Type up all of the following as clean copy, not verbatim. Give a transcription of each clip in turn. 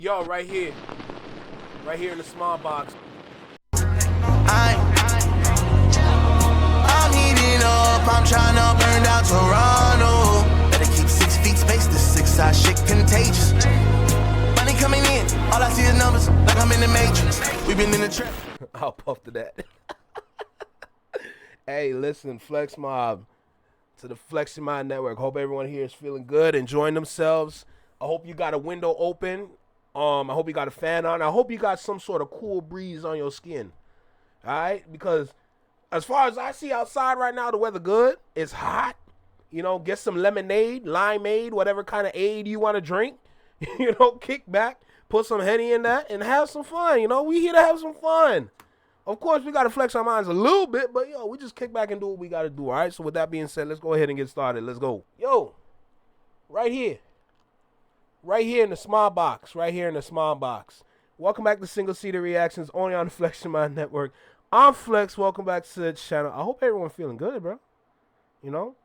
Yo, right here in the small box. I'm heating up, I'm trying to burn down Toronto. Better keep 6 feet space, this 6-side shit contagious. Money coming in, all I see is numbers, like I'm in the Matrix. We've been in the trap. I'll puff to that. Hey, listen, Flex Mob to the Flexing Mind Network. Hope everyone here is feeling good, enjoying themselves. I hope you got a window open. I hope you got a fan on. I hope you got some sort of cool breeze on your skin. All right? Because as far as I see outside right now, the weather good. It's hot. You know, get some lemonade, limeade, whatever kind of aid you want to drink. You know, kick back, put some Henny in that, and have some fun. You know, we here to have some fun. Of course, we got to flex our minds a little bit, but, yo, we just kick back and do what we got to do, all right? So with that being said, let's go ahead and get started. Let's go. Yo, right here in the small box, Welcome back to Single Seater Reactions, only on the Flexing Mind Network. I'm Flex. Welcome back to the channel. I hope everyone's feeling good, bro. You know,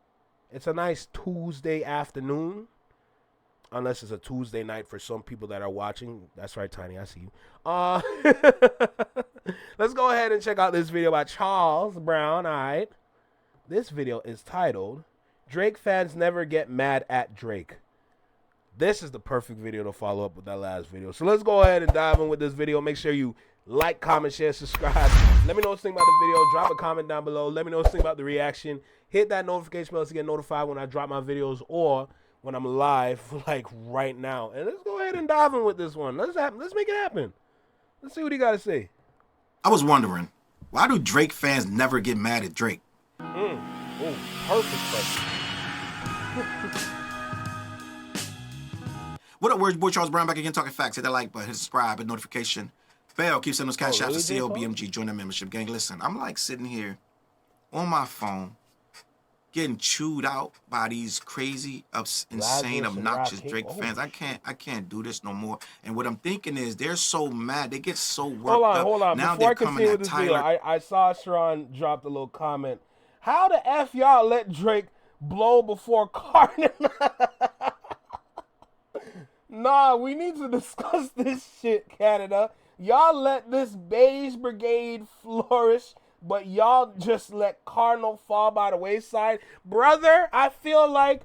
it's a nice Tuesday afternoon, unless it's a Tuesday night for some people that are watching. That's right, Tiny. I see you. Let's go ahead and check out this video by Charles Brown. All right. This video is titled, Drake Fans Never Get Mad at Drake. This is the perfect video to follow up with that last video. So let's go ahead and dive in with this video. Make sure you like, comment, share, subscribe. Let me know what you think about the video. Drop a comment down below. Let me know what you think about the reaction. Hit that notification bell to get notified when I drop my videos or when I'm live, like right now. And let's go ahead and dive in with this one. Let's make it happen. Let's see what he got to say. I was wondering, why do Drake fans never get mad at Drake? Oh, perfect question. What up, words boy Charles Brown back again, talking facts. Hit that like button, hit subscribe, and notification bell. Keep sending those cash outs to CLBMG. Join that membership gang. Listen, I'm like sitting here on my phone, getting chewed out by these crazy, insane, obnoxious Drake fans. I can't do this no more. And what I'm thinking is, they're so mad, they get so worked up. Hold on. Now Before they're I continue with this video, I saw Sharon dropped a little comment. How the F y'all let Drake blow before Carter? Nah, we need to discuss this shit, Canada. Y'all let this beige brigade flourish, but y'all just let Cardinal fall by the wayside. Brother, I feel like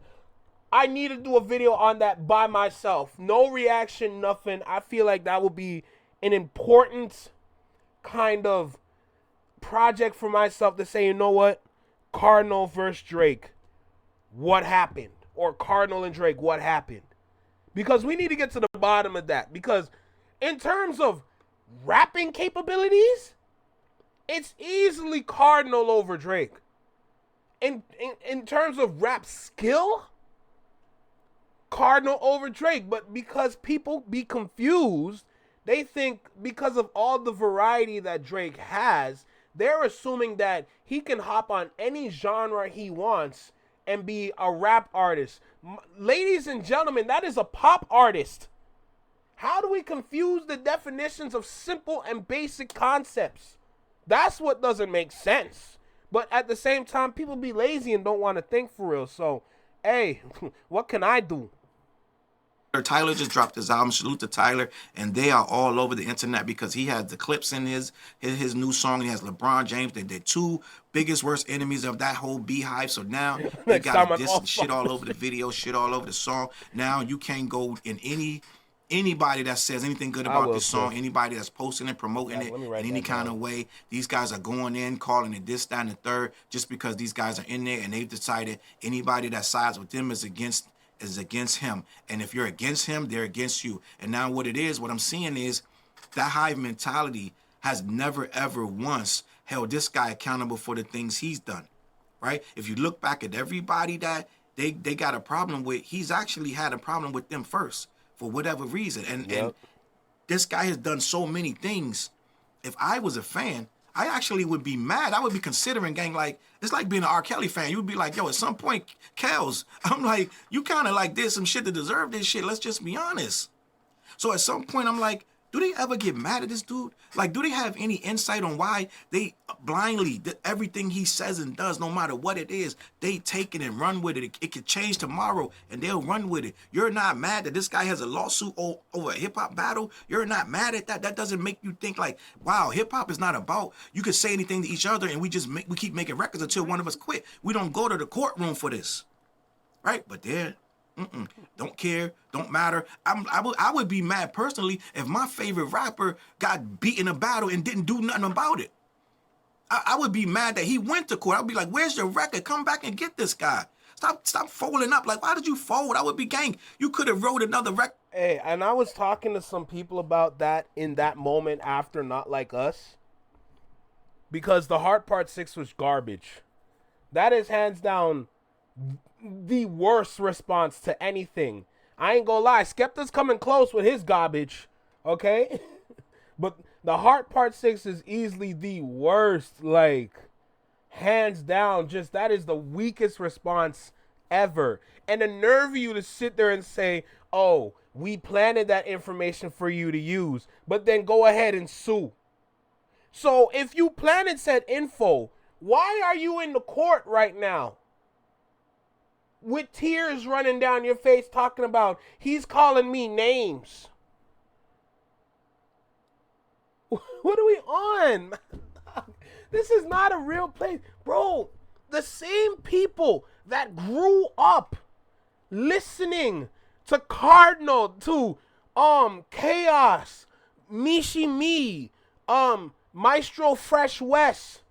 I need to do a video on that by myself. No reaction, nothing. I feel like that would be an important kind of project for myself to say, you know what? Cardinal versus Drake, what happened? Or Cardinal and Drake, what happened? Because we need to get to the bottom of that. Because in terms of rapping capabilities, it's easily Cardinal over Drake. In terms of rap skill, Cardinal over Drake. But because people be confused, they think because of all the variety that Drake has, they're assuming that he can hop on any genre he wants and be a rap artist. Ladies and gentlemen, that is a pop artist. How do we confuse the definitions of simple and basic concepts? That's what doesn't make sense. But at the same time, people be lazy and don't want to think for real. So, hey, what can I do? Tyler just dropped his album. Salute to Tyler, and they are all over the internet because he has the clips in his new song. He has LeBron James. They're two biggest worst enemies of that whole beehive. So now they got this shit all over the video, shit all over the song. Now you can't go in anybody that says anything good about this song, anybody that's posting it, promoting it in any kind of way. These guys are going in, calling it this, that, and the third, just because these guys are in there and they've decided anybody that sides with them is against him. And if you're against him, they're against you. And now what I'm seeing is that hive mentality has never, ever once held this guy accountable for the things he's done, right? If you look back at everybody that they got a problem with, he's actually had a problem with them first for whatever reason. And this guy has done so many things. If I was a fan, I actually would be mad. I would be considering, gang, like, it's like being an R. Kelly fan. You would be like, yo, at some point, Kels, I'm like, you kind of like did some shit to deserve this shit. Let's just be honest. So at some point, I'm like, do they ever get mad at this dude? Like, do they have any insight on why they blindly, everything he says and does, no matter what it is, they take it and run with it? It could change tomorrow and they'll run with it. You're not mad that this guy has a lawsuit over a hip hop battle? You're not mad at that? That doesn't make you think like, wow, hip hop is not about, you could say anything to each other and we keep making records until one of us quit. We don't go to the courtroom for this. Right? But they're, don't care, don't matter. I would be mad personally if my favorite rapper got beat in a battle and didn't do nothing about it. I would be mad that he went to court. I'd be like, where's your record? Come back and get this guy. Stop folding up. Like, why did you fold? I would be gang. You could have wrote another record. Hey, and I was talking to some people about that in that moment after Not Like Us. Because the Heart Part 6 was garbage. That is hands down the worst response to anything. I ain't gonna lie, Skepta's coming close with his garbage, okay? But the Heart Part 6 is easily the worst, like, hands down. Just, that is the weakest response ever. And the nerve of you to sit there and say, oh, we planted that information for you to use, but then go ahead and sue. So if you planted said info, why are you in the court right now with tears running down your face talking about he's calling me names? What are we on? This is not a real place. Bro, the same people that grew up listening to Cardinal, to Chaos, Mishi Me, Maestro Fresh West,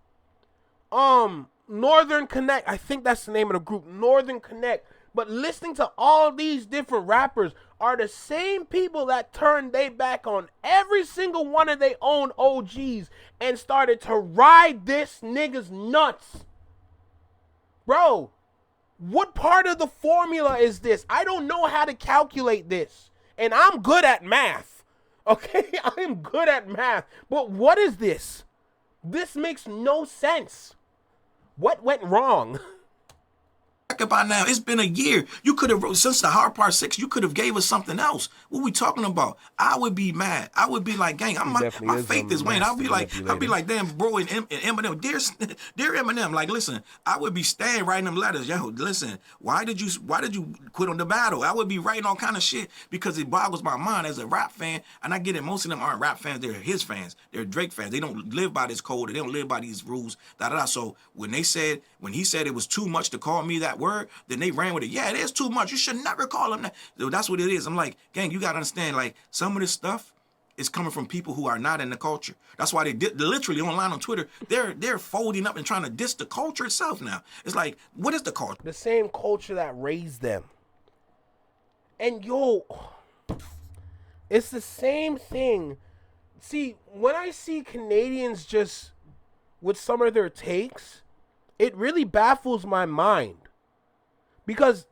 Northern Connect, I think that's the name of the group, Northern Connect. But listening to all these different rappers are the same people that turned their back on every single one of their own OGs and started to ride this nigga's nuts. Bro, what part of the formula is this? I don't know how to calculate this. And I'm good at math. Okay? I am good at math. But what is this? This makes no sense. What went wrong? By now, it's been a year. You could have wrote, since the Hard Part 6, you could have gave us something else. What we talking about? I would be mad. I would be like, gang, my faith is waning. I'll be like, damn, bro, and Eminem, dear Eminem, like, listen, I would be staying writing them letters. Yo, listen, why did you quit on the battle? I would be writing all kind of shit because it boggles my mind as a rap fan. And I get it, most of them aren't rap fans. They're his fans. They're Drake fans. They don't live by this code. They don't live by these rules. So when he said it was too much to call me that word, then they ran with it. Yeah, it is too much. You should never call him that. That's what it is. I'm like, gang, you got to understand, like, some of this stuff is coming from people who are not in the culture. That's why they're literally online on Twitter. They're folding up and trying to diss the culture itself now. It's like, what is the culture? The same culture that raised them. And yo, it's the same thing. See, when I see Canadians just with some of their takes, it really baffles my mind. Because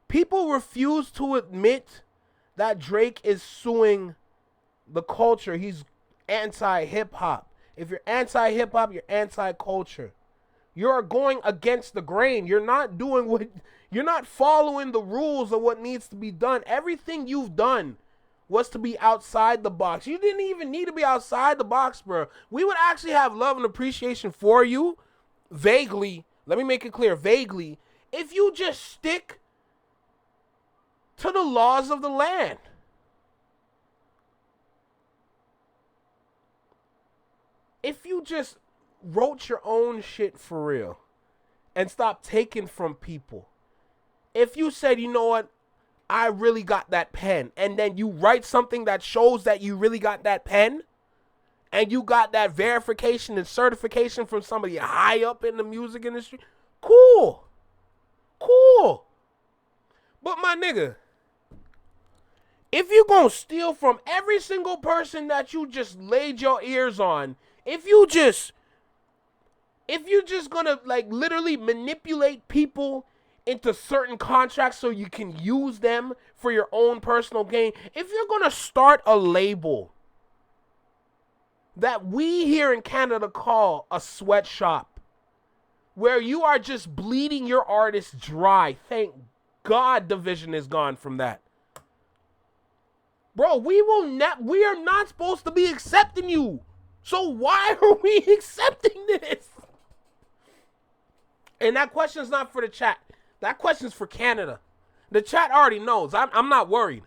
people refuse to admit that Drake is suing the culture. He's anti-hip-hop. If you're anti-hip-hop, you're anti-culture. You're going against the grain. You're not following the rules of what needs to be done. Everything you've done was to be outside the box. You didn't even need to be outside the box, bro. We would actually have love and appreciation for you, vaguely. Let me make it clear, vaguely. If you just stick to the laws of the land. If you just wrote your own shit for real and stop taking from people. If you said, you know what, I really got that pen, and then you write something that shows that you really got that pen, and you got that verification and certification from somebody high up in the music industry, cool. But my nigga, if you gonna steal from every single person that you just laid your ears on, if you just gonna like literally manipulate people into certain contracts so you can use them for your own personal gain, if you're gonna start a label that we here in Canada call a sweatshop, where you are just bleeding your artists dry. Thank God Division is gone from that. Bro, we are not supposed to be accepting you. So why are we accepting this? And that question's not for the chat. That question's for Canada. The chat already knows. I'm not worried.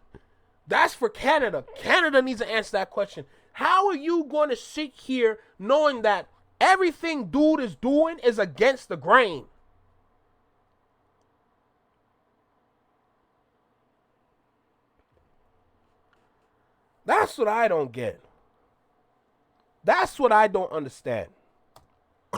That's for Canada. Canada needs to answer that question. How are you going to sit here knowing that everything dude is doing is against the grain? That's what I don't get. That's what I don't understand.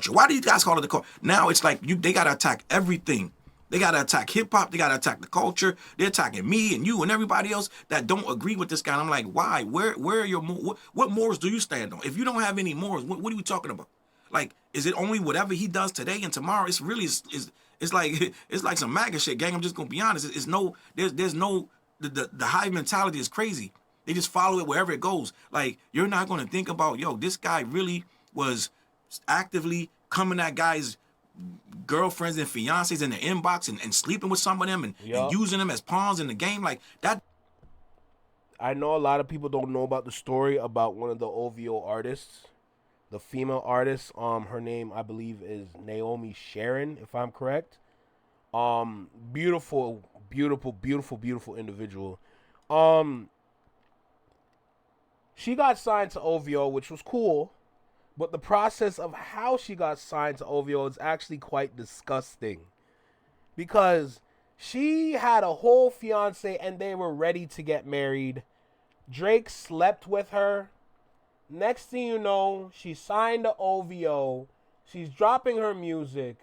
Why do you guys call it the culture? Now it's like they gotta attack everything. They gotta attack hip hop. They gotta attack the culture. They're attacking me and you and everybody else that don't agree with this guy. And I'm like, why? Where are your what morals do you stand on? If you don't have any morals, what are we talking about? Like, is it only whatever he does today and tomorrow? It's really it's like some MAGA shit, gang. I'm just gonna be honest. There's no the hive mentality is crazy. They just follow it wherever it goes. Like, you're not gonna think about, yo, this guy really was actively coming at guys' girlfriends and fiancés in the inbox and sleeping with some of them and using them as pawns in the game like that. I know a lot of people don't know about the story about one of the OVO artists, the female artist. Her name, I believe, is Naomi Sharon, if I'm correct. Beautiful individual. She got signed to OVO, which was cool. But the process of how she got signed to OVO is actually quite disgusting. Because she had a whole fiance and they were ready to get married. Drake slept with her. Next thing you know, she signed to OVO. She's dropping her music.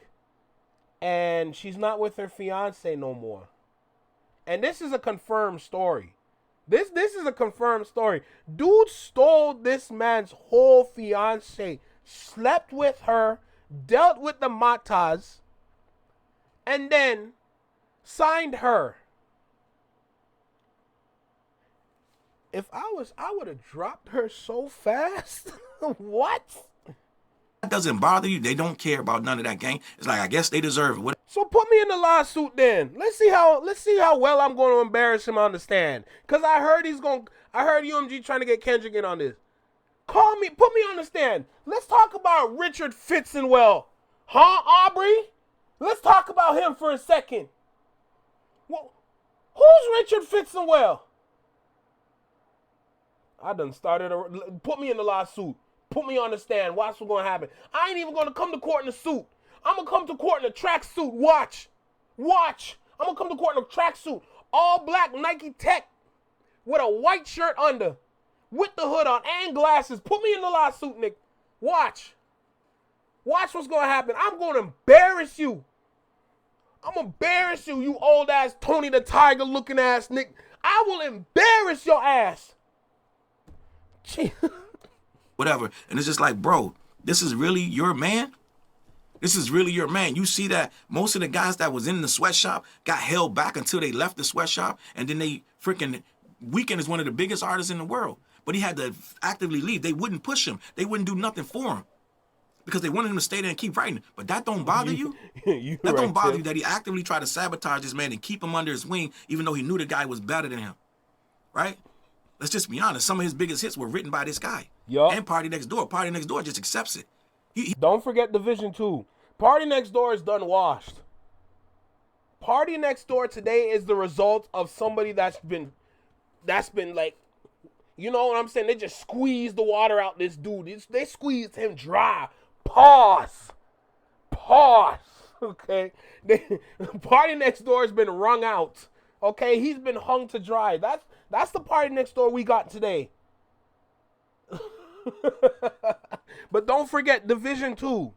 And she's not with her fiance no more. And this is a confirmed story. This is a confirmed story. Dude stole this man's whole fiance, slept with her, dealt with the matas, and then signed her. If I would have dropped her so fast. What? That doesn't bother you. They don't care about none of that, gang. It's like, I guess they deserve it. So put me in the lawsuit then. Let's see how well I'm going to embarrass him on the stand. Cause I heard UMG trying to get Kendrick in on this. Call me, put me on the stand. Let's talk about Richard Fitzenwell. Huh, Aubrey? Let's talk about him for a second. Well, who's Richard Fitzenwell? I done started put me in the lawsuit. Put me on the stand. Watch what's going to happen. I ain't even going to come to court in a suit. I'm going to come to court in a tracksuit. Watch. I'm going to come to court in a tracksuit. All black Nike Tech with a white shirt under. With the hood on and glasses. Put me in the lawsuit, Nick. Watch. Watch what's going to happen. I'm going to embarrass you. I'm going to embarrass you, you old ass Tony the Tiger looking ass Nick. I will embarrass your ass. Whatever. And it's just like, bro, this is really your man? This is really your man. You see that most of the guys that was in the sweatshop got held back until they left the sweatshop, and then they freaking, Weeknd is one of the biggest artists in the world, but he had to actively leave. They wouldn't push him. They wouldn't do nothing for him because they wanted him to stay there and keep writing. But that don't bother you? That don't bother you that he actively tried to sabotage this man and keep him under his wing, even though he knew the guy was better than him, right? Let's just be honest. Some of his biggest hits were written by this guy. Yup. And Party Next Door. Party Next Door just accepts it. Don't forget Division 2. Party Next Door is done washed. Party Next Door today is the result of somebody that's been like, you know what I'm saying? They just squeezed the water out this dude. They squeezed him dry. Pause. Okay? Party Next Door has been wrung out. Okay? He's been hung to dry. That's the Party Next Door we got today. But don't forget Division 2.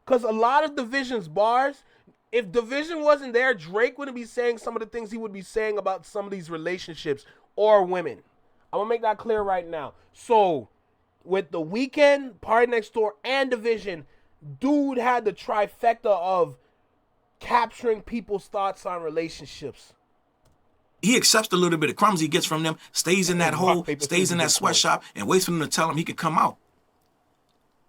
Because a lot of Division's bars, if Division wasn't there, Drake wouldn't be saying some of the things he would be saying about some of these relationships or women. I'm going to make that clear right now. So, with The Weeknd, Party Next Door, and Division, dude had the trifecta of capturing people's thoughts on relationships. He accepts the little bit of crumbs he gets from them, stays in that hole, stays in that sweatshop, and waits for them to tell him he could come out.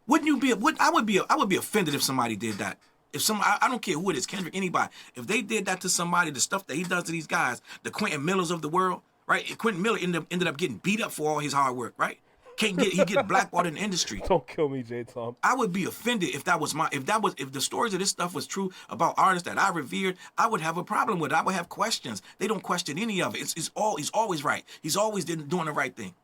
Wouldn't you be? I would be offended if somebody did that. If I don't care who it is, Kendrick, anybody. If they did that to somebody, the stuff that he does to these guys, the Quentin Millers of the world, right? And Quentin Miller ended up getting beat up for all his hard work, right? He get blackballed in the industry. Don't kill me, J. Tom. I would be offended if the stories of this stuff was true about artists that I revered. I would have a problem with it. I would have questions. They don't question any of it. He's always right. He's always doing the right thing.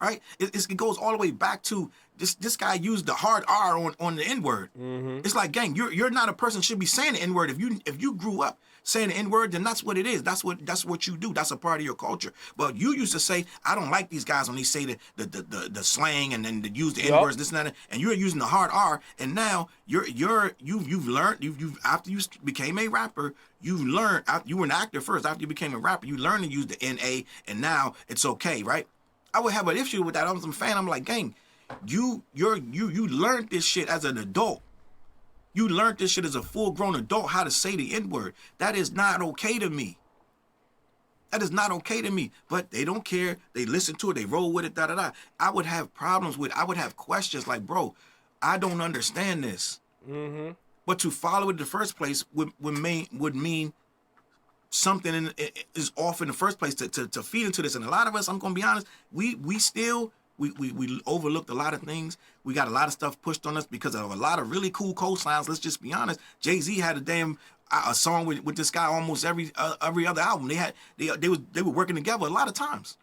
Right? It goes all the way back to this guy used the hard R on the N-word. Mm-hmm. It's like, gang, you're not a person who should be saying the N-word. If you grew up saying the N-word, then that's what it is. That's what you do. That's a part of your culture. But you used to say, I don't like these guys when they say the slang and then use the N-words, this and that, and you're using the hard R, and now you've learned after you became a rapper, you learned, you were an actor first, after you became a rapper, you learned to use the N-A, and now it's okay, right? I would have an issue with that. I'm a fan. I'm like, gang, you learned this shit as an adult. You learned this shit as a full-grown adult, how to say the N-word. That is not okay to me. That is not okay to me. But they don't care. They listen to it. They roll with it, da-da-da. I would have problems with it. I would have questions like, bro, I don't understand this. Mm-hmm. But to follow it in the first place would mean something is off in the first place to feed into this. And a lot of us, I'm going to be honest, we overlooked a lot of things. We got a lot of stuff pushed on us because of a lot of really cool cosigns. Let's just be honest. Jay-Z had a song with this guy almost every other album. They were working together a lot of times.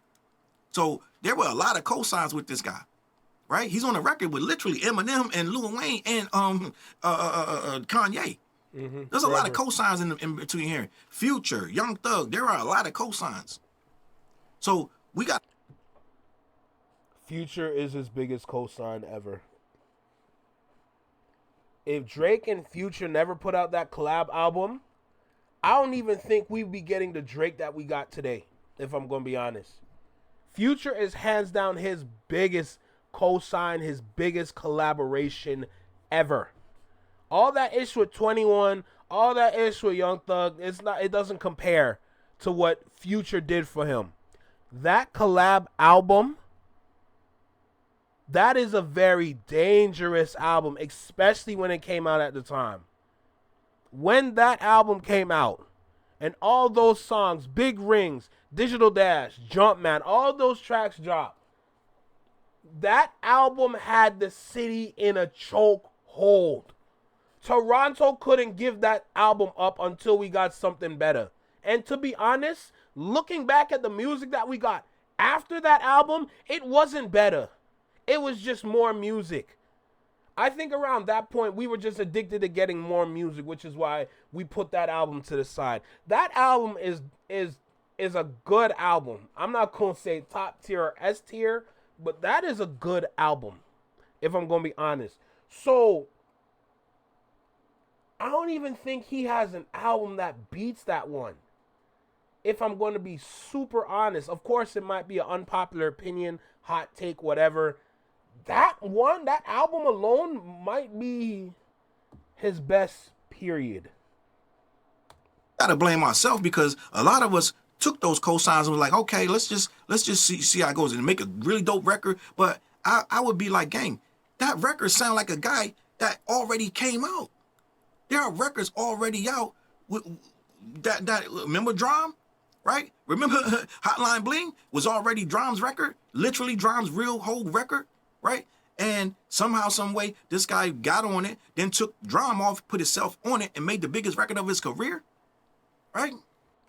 So there were a lot of cosigns with this guy, right? He's on a record with literally Eminem and Lil Wayne and Kanye. Mm-hmm. There's a lot of cosigns in between here. Future, Young Thug, there are a lot of cosigns. So we got. Future is his biggest cosign ever. If Drake and Future never put out that collab album, I don't even think we'd be getting the Drake that we got today, if I'm going to be honest. Future is hands down his biggest cosign, his biggest collaboration ever. All that ish with 21, all that ish with Young Thug, it doesn't compare to what Future did for him. That collab album, that is a very dangerous album, especially when it came out at the time. When that album came out, and all those songs, Big Rings, Digital Dash, Jumpman, all those tracks dropped, that album had the city in a chokehold. Toronto couldn't give that album up until we got something better. And to be honest, looking back at the music that we got after that album, it wasn't better. It was just more music. I think around that point, we were just addicted to getting more music, which is why we put that album to the side. That album is a good album. I'm not going to say top tier or S tier, but that is a good album, if I'm going to be honest. So I don't even think he has an album that beats that one. If I'm going to be super honest, of course it might be an unpopular opinion, hot take, whatever. That album alone might be his best, period. I gotta blame myself because a lot of us took those cosigns and was like, okay, let's just see how it goes and make a really dope record. But I would be like, gang, that record sound like a guy that already came out. There are records already out with that remember Drum, right? Remember Hotline Bling was already Drum's record, literally Drum's real whole record, right? And somehow, some way, this guy got on it, then took Drum off, put himself on it, and made the biggest record of his career, right?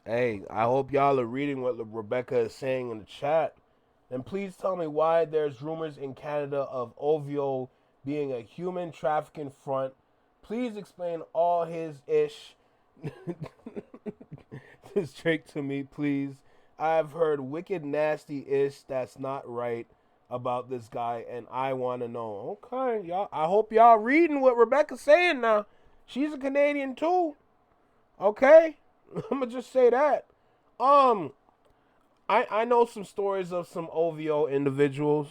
Hey, I hope y'all are reading what Rebecca is saying in the chat. And please tell me why there's rumors in Canada of OVO being a human trafficking front. Please explain all his ish. This Drake to me, please. I've heard wicked nasty ish that's not right about this guy, and I want to know. Okay, y'all. I hope y'all reading what Rebecca's saying now. She's a Canadian too. Okay, I'm gonna just say that. I know some stories of some OVO individuals.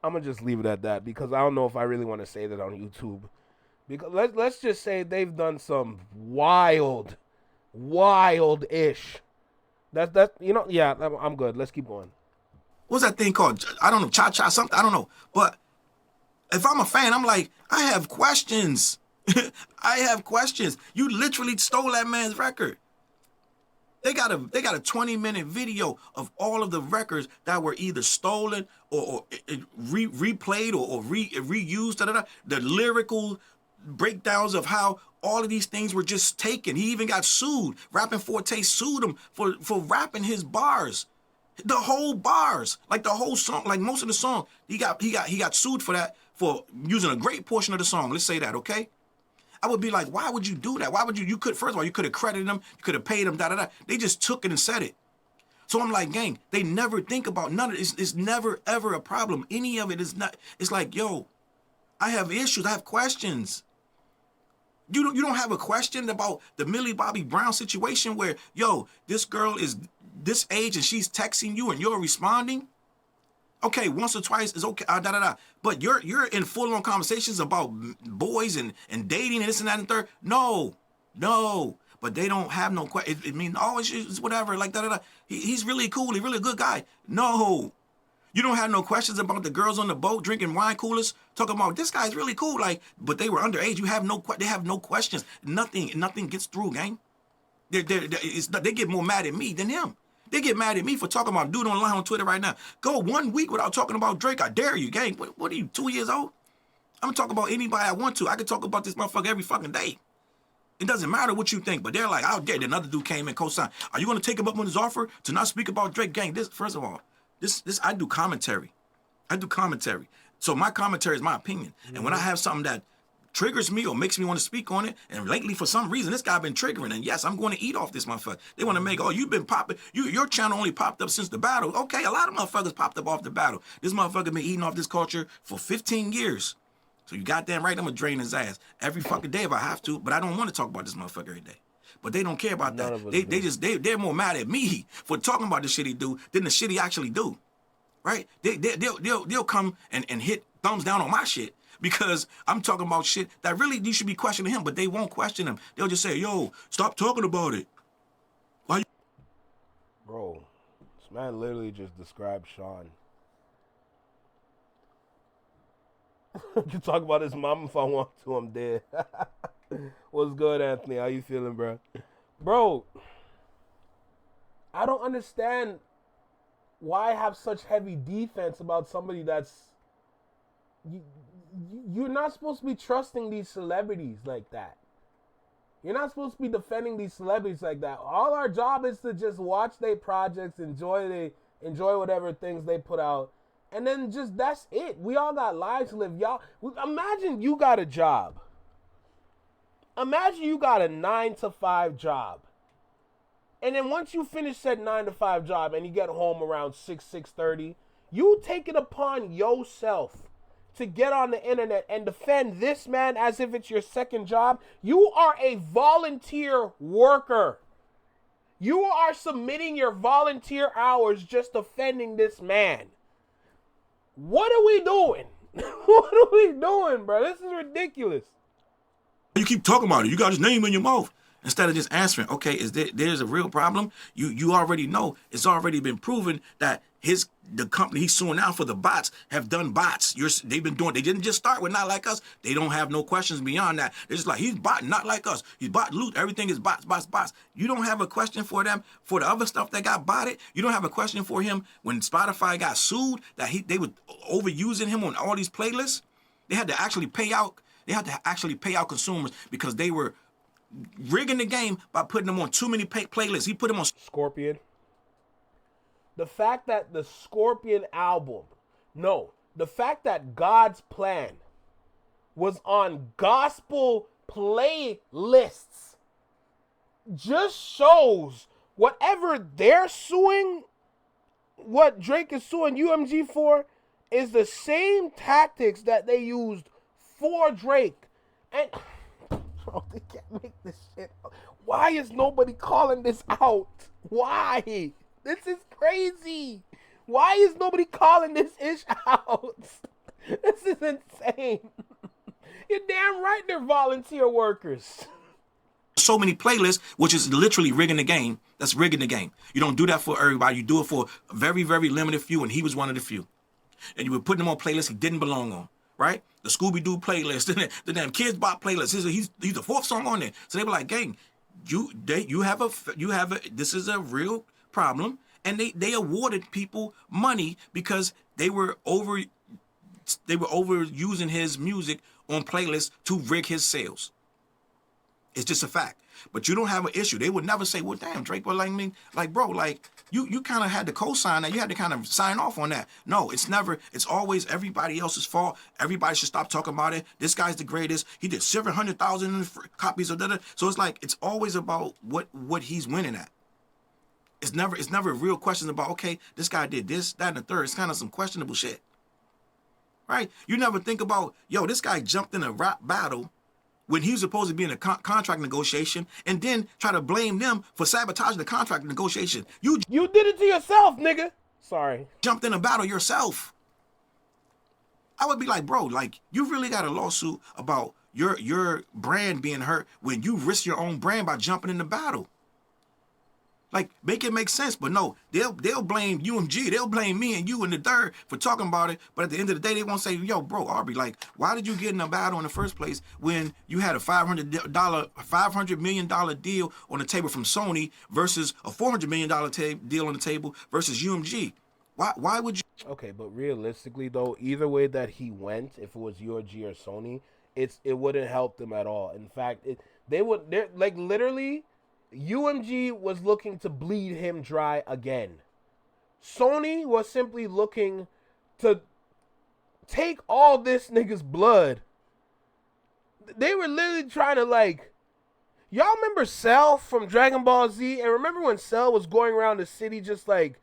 I'm gonna just leave it at that because I don't know if I really want to say that on YouTube. Because let's just say they've done some wild ish. That's yeah. I'm good. Let's keep going. What's that thing called? I don't know. Cha something. I don't know. But if I'm a fan, I'm like, I have questions. I have questions. You literally stole that man's record. They got a 20-minute video of all of the records that were either stolen or replayed or reused. The lyrical breakdowns of how all of these things were just taken. He even got sued. Rapping Forte sued him for rapping his bars. The whole bars, like the whole song, like most of the song, he got sued for that, for using a great portion of the song. Let's say that, okay? I would be like, why would you do that? Why would you could, first of all, you could have credited them, you could have paid them, They just took it and said it. So I'm like, gang, they never think about none of it. It's never, ever a problem. Any of it is not, it's like, yo, I have issues, I have questions. You don't have a question about the Millie Bobby Brown situation where, yo, this girl is this age and she's texting you and you're responding? Okay, once or twice is okay, But you're in full-on conversations about boys and dating and this and that and third. No. But they don't have no question. I mean, oh, it's whatever, like He's really cool. He's really a good guy. No. You don't have no questions about the girls on the boat drinking wine coolers, talking about this guy's really cool, like, but they were underage. They have no questions. Nothing gets through, gang. They get more mad at me than him. They get mad at me for talking about dude online on Twitter right now. Go 1 week without talking about Drake. I dare you, gang. What are you, 2 years old? I'm gonna talk about anybody I want to. I can talk about this motherfucker every fucking day. It doesn't matter what you think, but they're like, I'll dare. Another dude came and co-signed. Are you gonna take him up on his offer to not speak about Drake, gang? This, first of all, this I do commentary. So my commentary is my opinion. And when I have something that triggers me or makes me want to speak on it, and lately for some reason this guy been triggering, and yes, I'm going to eat off this motherfucker. They want to make, oh, you've been popping, your channel only popped up since the battle. Okay, a lot of motherfuckers popped up off the battle. This motherfucker been eating off this culture for 15 years. So you goddamn right, I'm gonna drain his ass every fucking day if I have to, but I don't want to talk about this motherfucker every day. But they don't care about that. They're more mad at me for talking about the shit he do than the shit he actually do. Right? They'll come and hit thumbs down on my shit because I'm talking about shit that really you should be questioning him, but they won't question him. They'll just say, yo, stop talking about it. Why you? Bro, this man literally just described Sean. I can talk about his mom if I want to. I'm dead. What's good, Anthony? How you feeling, bro? Bro, I don't understand why have such heavy defense about somebody that's... You're not supposed to be trusting these celebrities like that. You're not supposed to be defending these celebrities like that. All our job is to just watch their projects, enjoy whatever things they put out, and then just that's it. We all got lives to live. Y'all, imagine you got a job. Imagine you got a 9-to-5 job. And then once you finish that 9-to-5 job and you get home around 6:30, you take it upon yourself to get on the internet and defend this man as if it's your second job. You are a volunteer worker. You are submitting your volunteer hours just defending this man. What are we doing? What are we doing, bro? This is ridiculous. You keep talking about it. You got his name in your mouth. Instead of just answering, okay, there's a real problem? You already know. It's already been proven that the company he's suing now for the bots have done bots. They didn't just start with Not Like Us. They don't have no questions beyond that. They're just like, he's bot Not Like Us. He's bot loot. Everything is bots. You don't have a question for them for the other stuff that got botted. You don't have a question for him when Spotify got sued that they were overusing him on all these playlists. They had to actually pay out. They had to actually pay out consumers because they were rigging the game by putting them on too many playlists. He put them on Scorpion. The fact that the Scorpion album, the fact that God's Plan was on gospel playlists just shows whatever they're suing, what Drake is suing UMG for, is the same tactics that they used for Drake. And bro, they can't make this shit up. Why is nobody calling this out? Why? This is crazy. Why is nobody calling this ish out? This is insane. You're damn right they're volunteer workers. So many playlists, which is literally rigging the game. That's rigging the game. You don't do that for everybody. You do it for a very, very limited few, and he was one of the few. And you were putting him on playlists he didn't belong on. right? The Scooby-Doo playlist, the damn Kids Bop playlist. He's the fourth song on there. So they were like, gang, you have a this is a real problem. And they awarded people money because they were overusing his music on playlists to rig his sales. It's just a fact. But you don't have an issue. They would never say, well, damn, Drake, well, like, I mean, like, bro, like, you kind of had to co-sign that. You had to kind of sign off on that. No, it's always everybody else's fault. Everybody should stop talking about it. This guy's the greatest. He did 700,000 copies of that. So it's like, it's always about what he's winning at. It's never real questions about, okay, this guy did this, that, and the third. It's kind of some questionable shit. Right? You never think about, yo, this guy jumped in a rap battle when he was supposed to be in a contract negotiation and then try to blame them for sabotaging the contract negotiation. You did it to yourself, nigga. Sorry. Jumped in a battle yourself. I would be like, bro, like, you really got a lawsuit about your brand being hurt when you risk your own brand by jumping in the battle. Like, make it make sense, but no, they'll blame UMG, they'll blame me and you and the third for talking about it, but at the end of the day, they won't say, yo, bro, Aubrey, like, why did you get in a battle in the first place when you had a $500 million deal on the table from Sony versus a $400 million deal on the table versus UMG? Why would you? Okay, but realistically, though, either way that he went, if it was UMG or Sony, it wouldn't help them at all. In fact, they're like, literally, UMG was looking to bleed him dry again. Sony was simply looking to take all this nigga's blood. They were literally trying to, like, y'all remember Cell from Dragon Ball Z? And remember when Cell was going around the city just like,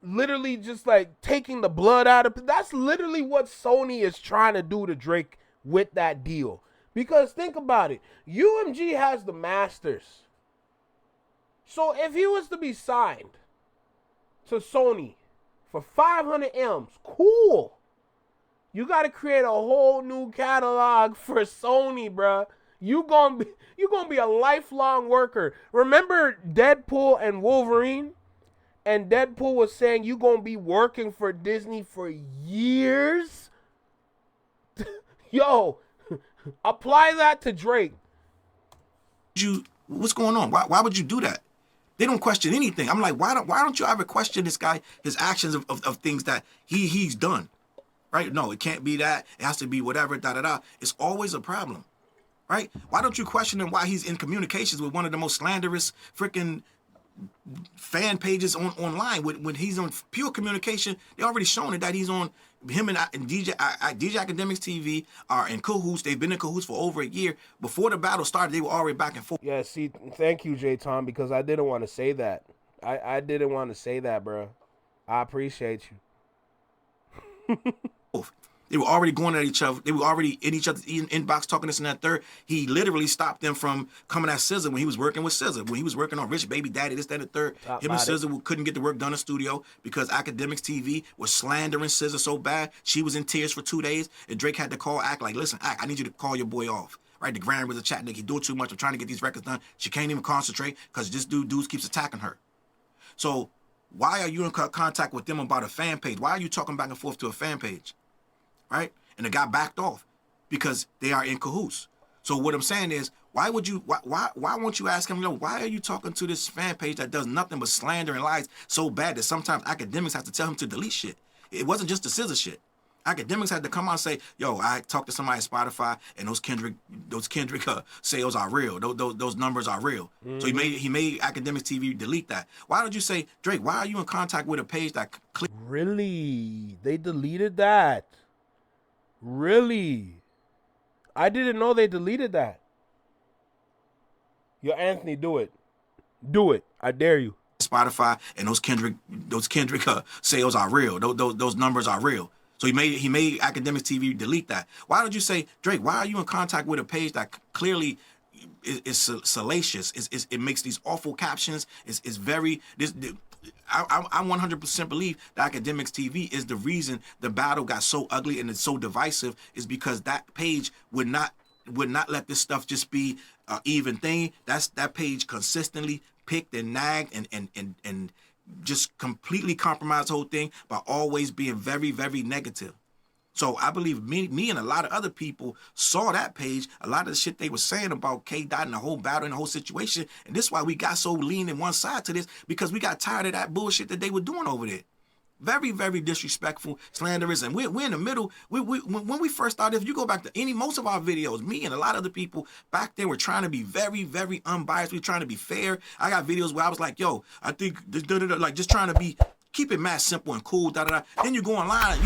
literally just like taking the blood out of it? That's literally what Sony is trying to do to Drake with that deal. Because think about it. UMG has the masters. So if he was to be signed to Sony for 500 M's, cool. You got to create a whole new catalog for Sony, bruh. You gonna be a lifelong worker. Remember Deadpool and Wolverine? And Deadpool was saying you gonna be working for Disney for years? Yo, apply that to Drake. What's going on? Why would you do that? They don't question anything. I'm like, why don't you ever question this guy, his actions of things that he's done? Right? No, it can't be that. It has to be whatever, da-da-da. It's always a problem. Right? Why don't you question him why he's in communications with one of the most slanderous freaking fan pages online? When he's on pure communication, they already shown it that he's on, him and djakademiks TV are in cahoots. They've been in cahoots for over a year. Before the battle started, they were already back and forth. Yeah, see, thank you, J. Tom, because I didn't want to say that. I didn't want to say that, bro. I appreciate you. They were already going at each other. They were already in each other's inbox talking this and that third. He literally stopped them from coming at SZA when he was working with SZA. When he was working on Rich Baby Daddy, this, that, and the third. Him and SZA couldn't get the work done in the studio because Akademiks TV was slandering SZA so bad. She was in tears for 2 days. And Drake had to call Ak, like, listen, Ak, I need you to call your boy off. Right? The grand was a chat, nigga. He doing too much. I'm trying to get these records done. She can't even concentrate because this dude keeps attacking her. So why are you in contact with them about a fan page? Why are you talking back and forth to a fan page? Right? And the guy backed off because they are in cahoots. So what I'm saying is, why won't you ask him, why are you talking to this fan page that does nothing but slander and lies so bad that sometimes Akademiks have to tell him to delete shit? It wasn't just the SZA shit. Akademiks had to come out and say, yo, I talked to somebody at Spotify and those Kendrick sales are real. Those numbers are real. Mm-hmm. So he made Akademiks TV delete that. Why did you say, Drake, why are you in contact with a page that Really? They deleted that? Really? I didn't know they deleted that. Yo, Anthony, do it. Do it. I dare you. Spotify and those Kendrick sales are real. Those numbers are real. So he made Akademiks TV delete that. Why did you say, Drake, why are you in contact with a page that clearly is salacious? It makes these awful captions. I 100% believe that Akademiks TV is the reason the battle got so ugly and it's so divisive, is because that page would not let this stuff just be an even thing. That page consistently picked and nagged and just completely compromised the whole thing by always being very, very negative. So I believe me and a lot of other people saw that page, a lot of the shit they were saying about K Dot and the whole battle and the whole situation. And this is why we got so lean in one side to this, because we got tired of that bullshit that they were doing over there. Very, very disrespectful, slanderous, and we're in the middle. When we first started, if you go back to most of our videos, me and a lot of the people back there were trying to be very, very unbiased. We were trying to be fair. I got videos where I was like, yo, I think, like just trying to keep it mad simple and cool, Then you go online and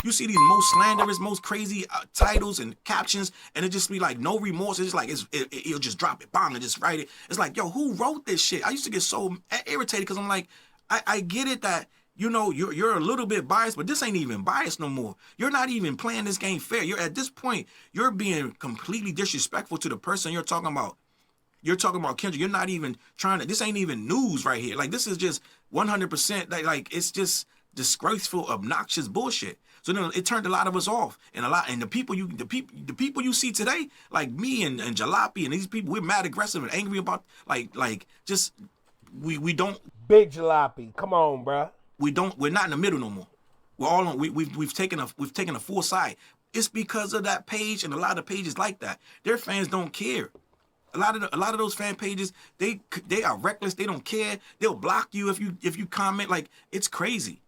you see these most slanderous, most crazy titles and captions, and it just be like no remorse. It's just like it'll just drop it, bang, and just write it. It's like, yo, who wrote this shit? I used to get so irritated because I'm like, I get it that, you know, you're a little bit biased, but this ain't even biased no more. You're not even playing this game fair. You're at this point, you're being completely disrespectful to the person you're talking about. You're talking about Kendrick. You're not even trying to. This ain't even news right here. Like, this is just 100%. Like it's just disgraceful, obnoxious bullshit. So then it turned a lot of us off, and the people you see today, like me and Jalopy and these people, we're mad aggressive and angry about like just we don't. Big Jalopy, come on, bruh. We're not in the middle no more. We're all on. We've taken a full side. It's because of that page and a lot of pages like that. Their fans don't care. A lot of those fan pages, they are reckless. They don't care. They'll block you if you comment. Like, it's crazy.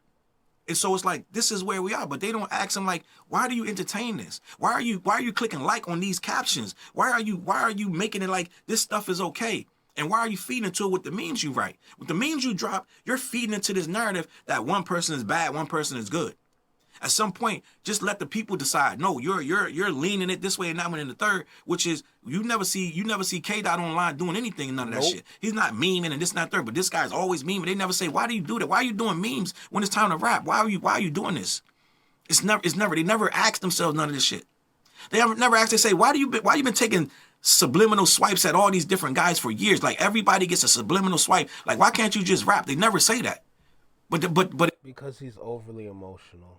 And so it's like, this is where we are. But they don't ask them, like, why do you entertain this? Why are you clicking like on these captions? Why are you making it like this stuff is okay? And why are you feeding into it with the memes you write? With the memes you drop, you're feeding into this narrative that one person is bad, one person is good. At some point, just let the people decide. No, you're leaning it this way and that one in the third, which is you never see K Dot online doing anything, none of that shit. He's not memeing and this and that third, but this guy's always memeing. They never say, why do you do that? Why are you doing memes when it's time to rap? Why are you doing this? They never ask themselves none of this shit. They never ask, they say, why you been taking subliminal swipes at all these different guys for years? Like, everybody gets a subliminal swipe. Like, why can't you just rap? They never say that. But because he's overly emotional.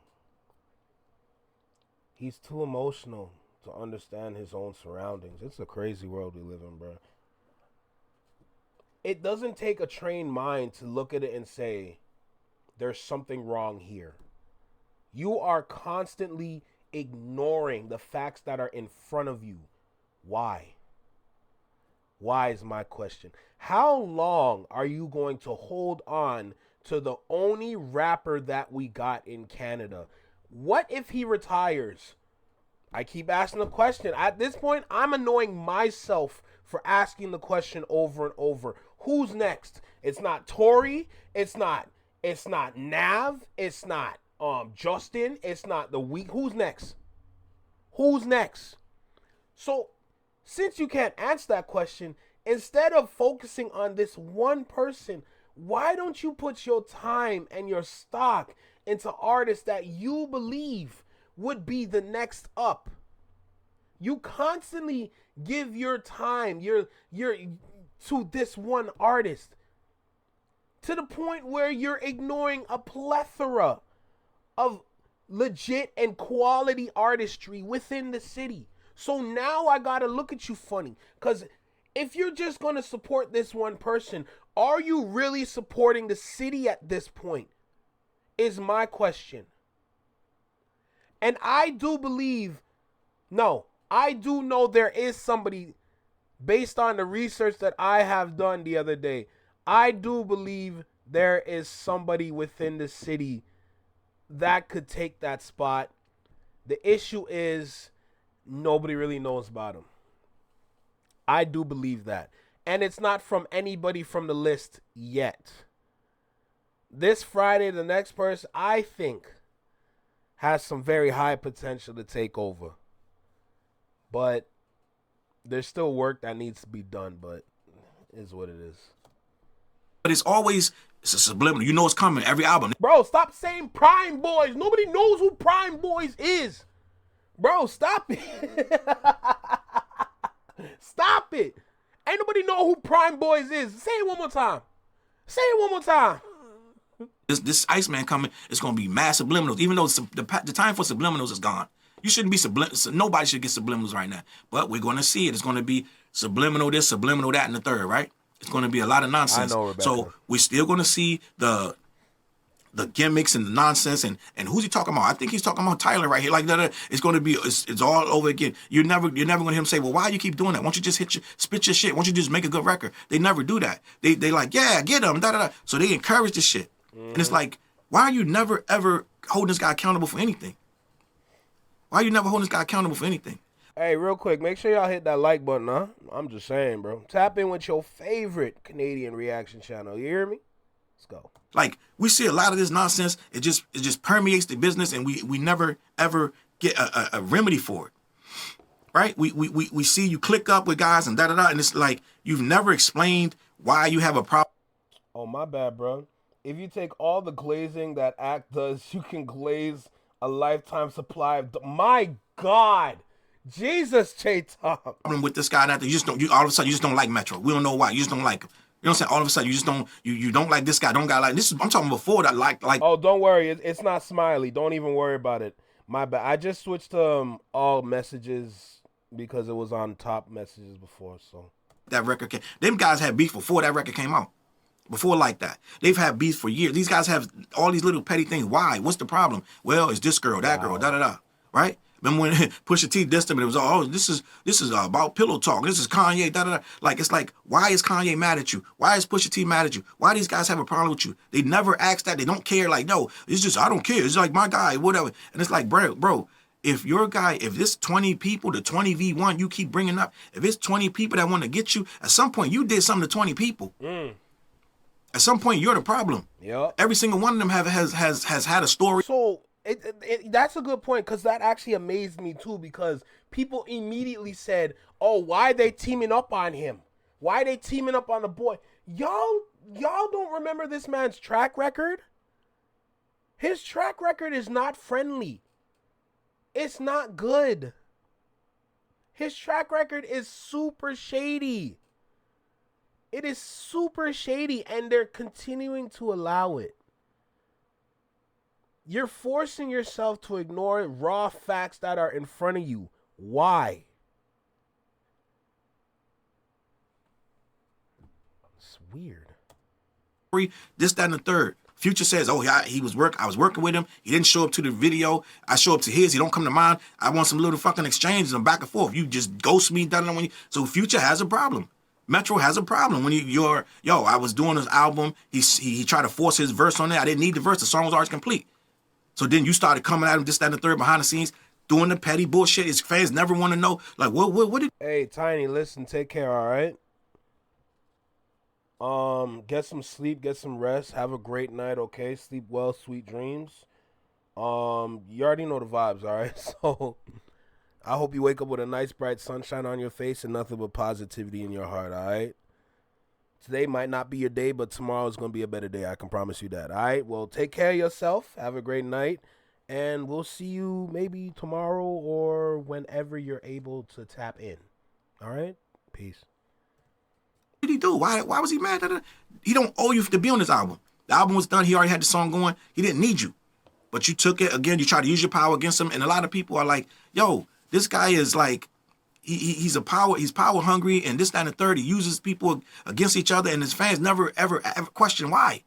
He's too emotional to understand his own surroundings. It's a crazy world we live in, bro. It doesn't take a trained mind to look at it and say, there's something wrong here. You are constantly ignoring the facts that are in front of you. Why? Why is my question. How long are you going to hold on to the only rapper that we got in Canada? What if he retires? I keep asking the question. At this point, I'm annoying myself for asking the question over and over. Who's next? It's not Tory. It's not Nav. It's not Justin. It's not The Week. Who's next? Who's next? So, since you can't answer that question, instead of focusing on this one person, why don't you put your time and your stock into artists that you believe would be the next up? You constantly give your time your to this one artist to the point where you're ignoring a plethora of legit and quality artistry within the city. So now I gotta look at you funny, because if you're just gonna support this one person, are you really supporting the city at this point? Is my question. And I do know there is somebody, based on the research that I have done the other day, I do believe there is somebody within the city that could take that spot. The issue is nobody really knows about him. I do believe that. And it's not from anybody from the list yet. This Friday, the next person, I think, has some very high potential to take over. But there's still work that needs to be done, but it is what it is. But it's a subliminal. You know it's coming every album. Bro, stop saying Prime Boys. Nobody knows who Prime Boys is. Bro, stop it. Stop it. Ain't nobody know who Prime Boys is. Say it one more time. Say it one more time. This Iceman coming, it's going to be mad subliminals. Even though the time for subliminals is gone. You shouldn't be nobody should get subliminals right now. But we're going to see it. It's going to be subliminal this, subliminal that, and the third, right? It's going to be a lot of nonsense. I know, Rebecca. So we're still going to see the the gimmicks and the nonsense and who's he talking about? I think he's talking about Tyler right here. Like that, it's going to be it's all over again. You're never going to hear him say, well, why you keep doing that? Why don't you just spit your shit? Why don't you just make a good record? They never do that. They like, yeah, get him, da da da. So they encourage this shit, and it's like, why are you never ever holding this guy accountable for anything? Why are you never holding this guy accountable for anything? Hey, real quick, make sure y'all hit that like button, huh? I'm just saying, bro. Tap in with your favorite Canadian reaction channel. You hear me? Let's go. Like, we see a lot of this nonsense. It just permeates the business, and we never ever get a remedy for it. Right? We see you click up with guys and da da da, and it's like you've never explained why you have a problem. Oh, my bad, bro. If you take all the glazing that Act does, you can glaze a lifetime supply of. My God, Jesus, J-Tom. Problem with this guy that you all of a sudden you just don't like Metro. We don't know why. You just don't like him. You know what I'm saying? All of a sudden you just don't you don't like this guy. Don't got like this. I'm talking before that like. Oh, don't worry. It's not Smiley. Don't even worry about it. My bad. I just switched to all messages because it was on top messages before. So that record came. Them guys had beef before that record came out. Before like that. They've had beef for years. These guys have all these little petty things. Why? What's the problem? Well, it's this girl, that girl, da da da. Right? Remember when Pusha T dissed him and it was all, this is about pillow talk. This is Kanye, da da da. Like, it's like, why is Kanye mad at you? Why is Pusha T mad at you? Why these guys have a problem with you? They never ask that. They don't care. Like, no, it's just, I don't care. It's like my guy, whatever. And it's like, bro, if your guy, if this 20 people, the 20v1 you keep bringing up, if it's 20 people that want to get you, at some point you did something to 20 people. At some point, you're the problem. Yeah. Every single one of them has had a story. So that's a good point, because that actually amazed me too, because people immediately said, "Oh, why are they teaming up on him? Why are they teaming up on the boy?" Y'all don't remember this man's track record? His track record is not friendly. It's not good. His track record is super shady. It is super shady, and they're continuing to allow it. You're forcing yourself to ignore raw facts that are in front of you. Why? It's weird. This, that, and the third. Future says, oh, yeah, I was working with him. He didn't show up to the video. I show up to his. He don't come to mine. I want some little fucking exchanges and back and forth. You just ghost me. So Future has a problem. Metro has a problem when I was doing this album. He tried to force his verse on there. I didn't need the verse. The song was already complete. So then you started coming at him, this, that, and the third, behind the scenes, doing the petty bullshit. His fans never want to know, like, what did... Hey, Tiny, listen, take care, all right? Get some sleep, get some rest. Have a great night, okay? Sleep well, sweet dreams. You already know the vibes, all right? So... I hope you wake up with a nice bright sunshine on your face and nothing but positivity in your heart, all right? Today might not be your day, but tomorrow is going to be a better day. I can promise you that, all right? Well, take care of yourself. Have a great night. And we'll see you maybe tomorrow or whenever you're able to tap in. All right? Peace. What did he do? Why was he mad? He don't owe you to be on this album. The album was done. He already had the song going. He didn't need you. But you took it. Again, you try to use your power against him. And a lot of people are like, yo, this guy is like, he's power hungry, and this, that, and the third. He uses people against each other, and his fans never, ever question why.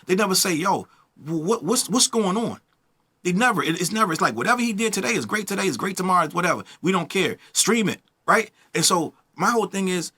They never say, yo, what's going on? They never, it's never, it's like, whatever he did today is great today, is great tomorrow, it's whatever. We don't care. Stream it, right? And so my whole thing is,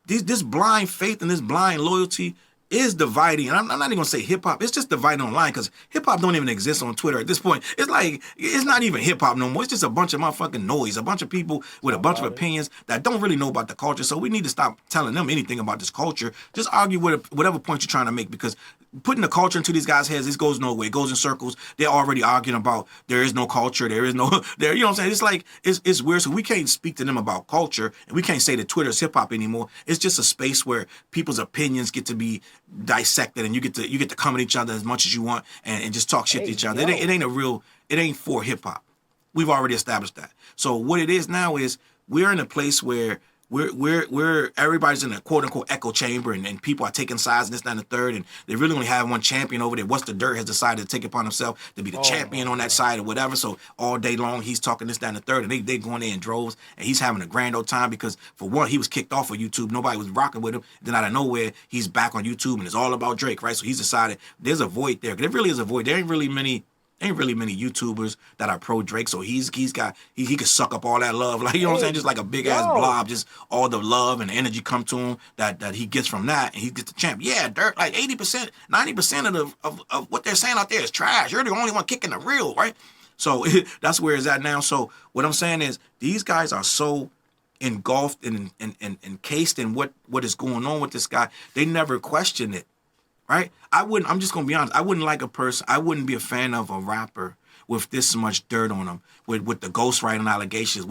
this blind faith and this blind loyalty is dividing. And I'm not even gonna say hip hop. It's just dividing online, because hip hop don't even exist on Twitter at this point. It's like, it's not even hip hop no more. It's just a bunch of motherfucking noise, a bunch of people with a bunch of opinions that don't really know about the culture. So we need to stop telling them anything about this culture. Just argue with whatever point you're trying to make, because putting the culture into these guys' heads, this goes nowhere. It goes in circles. They're already arguing about there is no culture. There is no there. You know what I'm saying? It's like, it's weird. So we can't speak to them about culture, and we can't say that Twitter is hip hop anymore. It's just a space where people's opinions get to be dissected, and you get to come at each other as much as you want and just talk shit to each other. It ain't for hip hop. We've already established that. So what it is now is we're in a place where we're everybody's in a quote unquote echo chamber, and people are taking sides and this, that, and the third, and they really only have one champion over there. What's the Dirt has decided to take it upon himself to be the champion on that side or whatever. So all day long he's talking this, that, and the third, and they going there in droves, and he's having a grand old time because for one, he was kicked off of YouTube, nobody was rocking with him. Then out of nowhere, he's back on YouTube, and it's all about Drake, right? So he's decided there's a void there. There really is a void. There ain't really many YouTubers that are pro Drake, so he could suck up all that love, like, you know what I'm saying, just like a big ass blob, just all the love and energy come to him that he gets from that, and he gets the champ. Yeah, Dirt, like 80%, 90% of what they're saying out there is trash. You're the only one kicking the real, right? So that's where it's at now. So what I'm saying is these guys are so engulfed and encased in what is going on with this guy. They never question it. Right? I'm just going to be honest. I wouldn't be a fan of a rapper with this much dirt on him, with the ghostwriting allegations.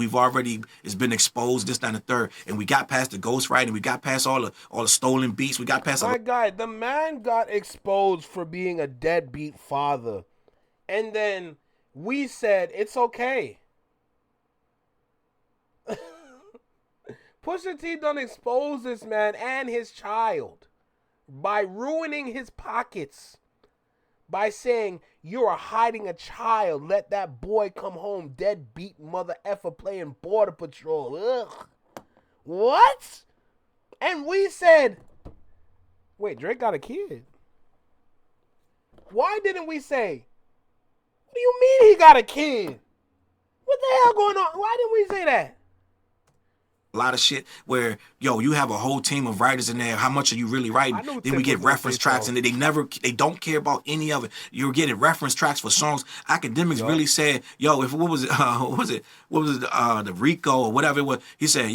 It's been exposed, this, that, and the third. And we got past the ghostwriting. We got past all the stolen beats. We got past... My guy, the man got exposed for being a deadbeat father. And then we said, it's okay. Pusha T done expose this man and his child by ruining his pockets, by saying, you are hiding a child, let that boy come home deadbeat mother effer playing Border Patrol. Ugh. What? And we said, wait, Drake got a kid. Why didn't we say, what do you mean he got a kid? What the hell going on? Why didn't we say that? A lot of shit where, you have a whole team of writers in there. How much are you really writing? Then we get reference tracks, and they don't care about any of it. You're getting reference tracks for songs. Akademiks really said, the Rico or whatever it was. He said,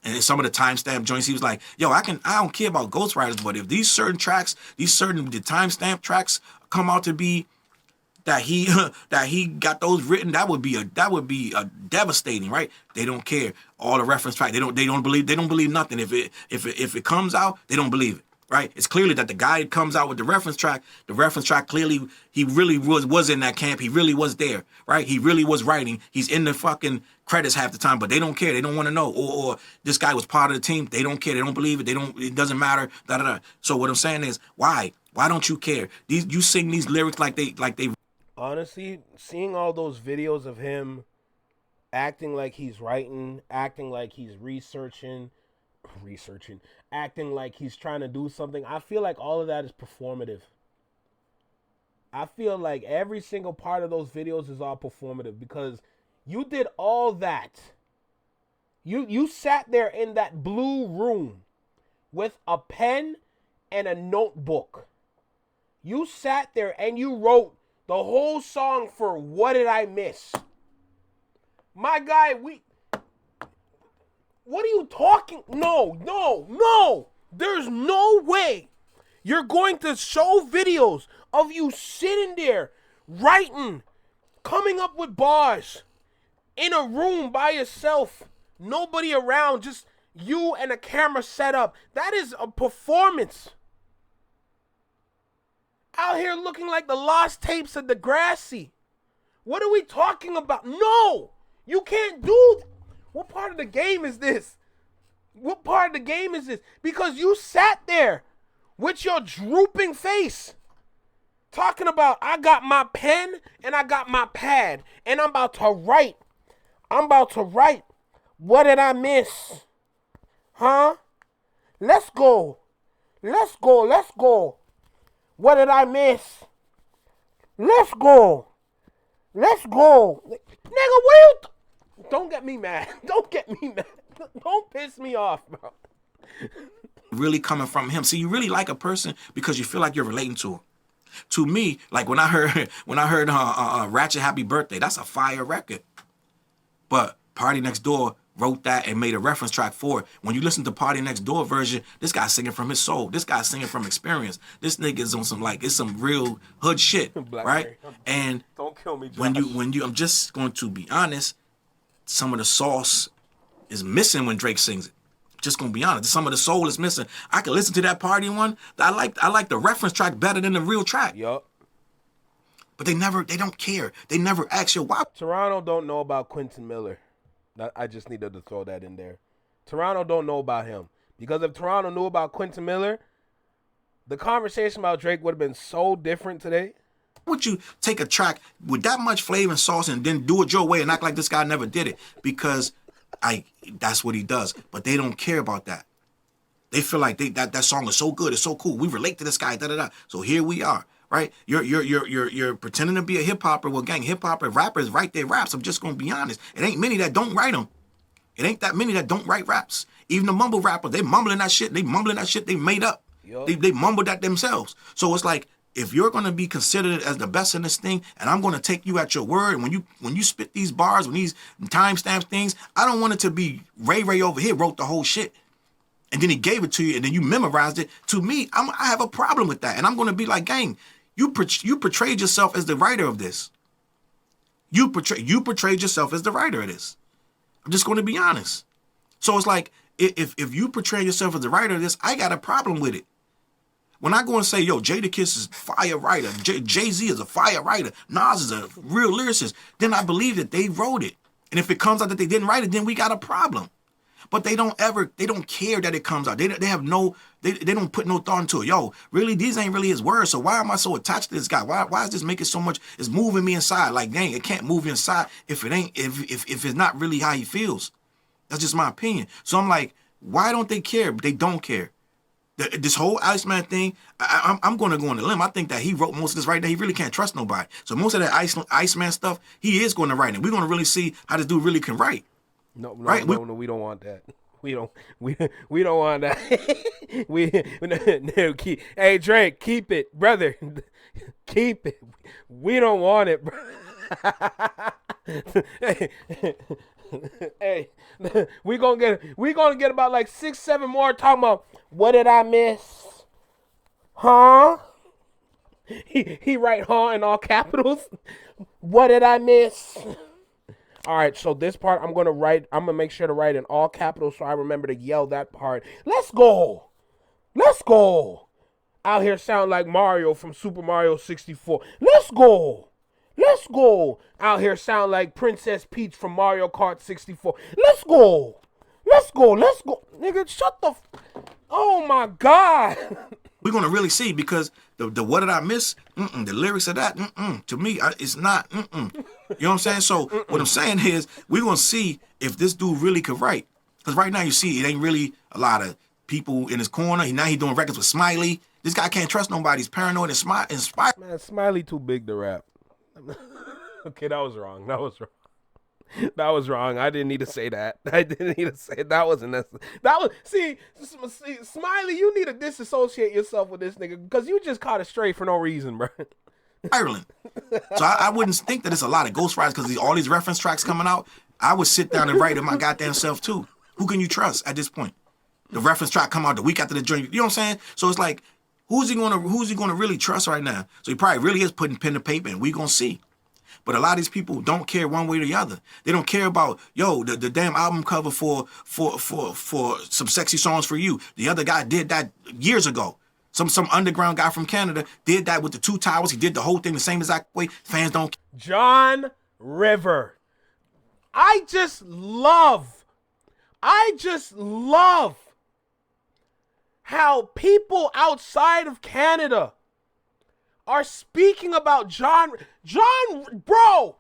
and some of the timestamp joints, he was like, I don't care about ghostwriters, but if these certain tracks, the timestamp tracks come out to be that he got those written, that would be a devastating, right? They don't care. All the reference track, they don't believe nothing. If it comes out, they don't believe it, right? It's clearly that the guy comes out with the reference track clearly he really was in that camp. He really was there, right? He really was writing. He's in the fucking credits half the time, but they don't care. They don't want to know. Or this guy was part of the team. They don't care. They don't believe it. It doesn't matter. Da da da. So what I'm saying is, why don't you care? You sing these lyrics like they. Honestly, seeing all those videos of him acting like he's writing, acting like he's researching, acting like he's trying to do something, I feel like all of that is performative. I feel like every single part of those videos is all performative because you did all that. You sat there in that blue room with a pen and a notebook. You sat there and you wrote the whole song for What Did I Miss? My guy, what are you talking? No. There's no way you're going to show videos of you sitting there, writing, coming up with bars, in a room by yourself, nobody around, just you and a camera set up. That is a performance. Out here looking like the lost tapes of Degrassi. What are we talking about? No! You can't do... What part of the game is this? What part of the game is this? Because you sat there with your drooping face talking about, I got my pen and I got my pad and I'm about to write. What did I miss? Huh? Let's go. What did I miss? Let's go. Nigga, what you... Don't get me mad. Don't piss me off, bro. Really coming from him. See, you really like a person because you feel like you're relating to him. To me, like when I heard Ratchet Happy Birthday, that's a fire record. But Party Next Door wrote that and made a reference track for it. When you listen to Party Next Door version, this guy's singing from his soul. This guy's singing from experience. This nigga is on it's some real hood shit, right? And don't kill me, Josh. when you, I'm just going to be honest, some of the sauce is missing when Drake sings it. Just gonna be honest, some of the soul is missing. I can listen to that party one. I like the reference track better than the real track. Yup. But they don't care. They never ask you why. Toronto don't know about Quentin Miller. I just needed to throw that in there. Toronto don't know about him. Because if Toronto knew about Quentin Miller, the conversation about Drake would have been so different today. Would you take a track with that much flavor and sauce and then do it your way and act like this guy never did it? Because that's what he does. But they don't care about that. They feel like that song is so good, it's so cool. We relate to this guy, da da da. So here we are, right? You're pretending to be a hip hopper. Well, gang, hip hopper rappers write their raps. I'm just gonna be honest. It ain't many that don't write them. It ain't that many that don't write raps. Even the mumble rappers, they mumbling that shit. They made up. They mumbled that themselves. So it's like, if you're gonna be considered as the best in this thing, and I'm gonna take you at your word, and when you spit these bars, when these timestamp things, I don't want it to be Ray over here wrote the whole shit. And then he gave it to you, and then you memorized it. To me, I have a problem with that. And I'm going to be like, gang, you portrayed yourself as the writer of this. You portrayed yourself as the writer of this. I'm just going to be honest. So it's like, if you portray yourself as the writer of this, I got a problem with it. When I go and say, yo, Jadakiss is a fire writer, Jay-Z is a fire writer, Nas is a real lyricist, then I believe that they wrote it. And if it comes out that they didn't write it, then we got a problem. But they don't care that it comes out. They don't put no thought into it. Yo, really, these ain't really his words. So why am I so attached to this guy? Why is this making so much? It's moving me inside. Like, dang, it can't move you inside if it's not really how he feels. That's just my opinion. So I'm like, why don't they care? But they don't care. This whole Iceman thing, I'm going to go on the limb. I think that he wrote most of this right now. He really can't trust nobody. So most of that Iceman stuff, he is going to write it. We're going to really see how this dude really can write. No, right? No, we don't want that. We don't want that. Hey Drake, keep it, brother. Keep it. We don't want it, bro. Hey, we gonna get about like 6-7 more talking about what did I miss? Huh? He write huh in all capitals. What did I miss? All right, so this part I'm gonna make sure to write in all capitals so I remember to yell that part. Let's go. Out here sound like Mario from Super Mario 64. Let's go. Out here sound like Princess Peach from Mario Kart 64. Let's go. Nigga, shut the oh my God. We're going to really see, because the what did I miss? The lyrics of that, to me, it's not. You know what I'm saying? So what I'm saying is, we're going to see if this dude really could write. Because right now, you see, it ain't really a lot of people in his corner. Now he's doing records with Smiley. This guy can't trust nobody. He's paranoid and inspired. Man, Smiley too big to rap. Okay, that was wrong. I didn't need to say that. That wasn't necessary. See, Smiley, you need to disassociate yourself with this nigga because you just caught a stray for no reason, bro. Ireland. So I wouldn't think that it's a lot of ghostwriters because all these reference tracks coming out. I would sit down and write it my goddamn self too. Who can you trust at this point? The reference track come out the week after the joint. You know what I'm saying? So it's like, who's he gonna really trust right now? So he probably really is putting pen to paper, and we gonna see. But a lot of these people don't care one way or the other. They don't care about, yo, the damn album cover for Some Sexy Songs for You. The other guy did that years ago. Some underground guy from Canada did that with the two towers. He did the whole thing the same exact way. Fans don't care. John River. I just love how people outside of Canada are speaking about John, bro,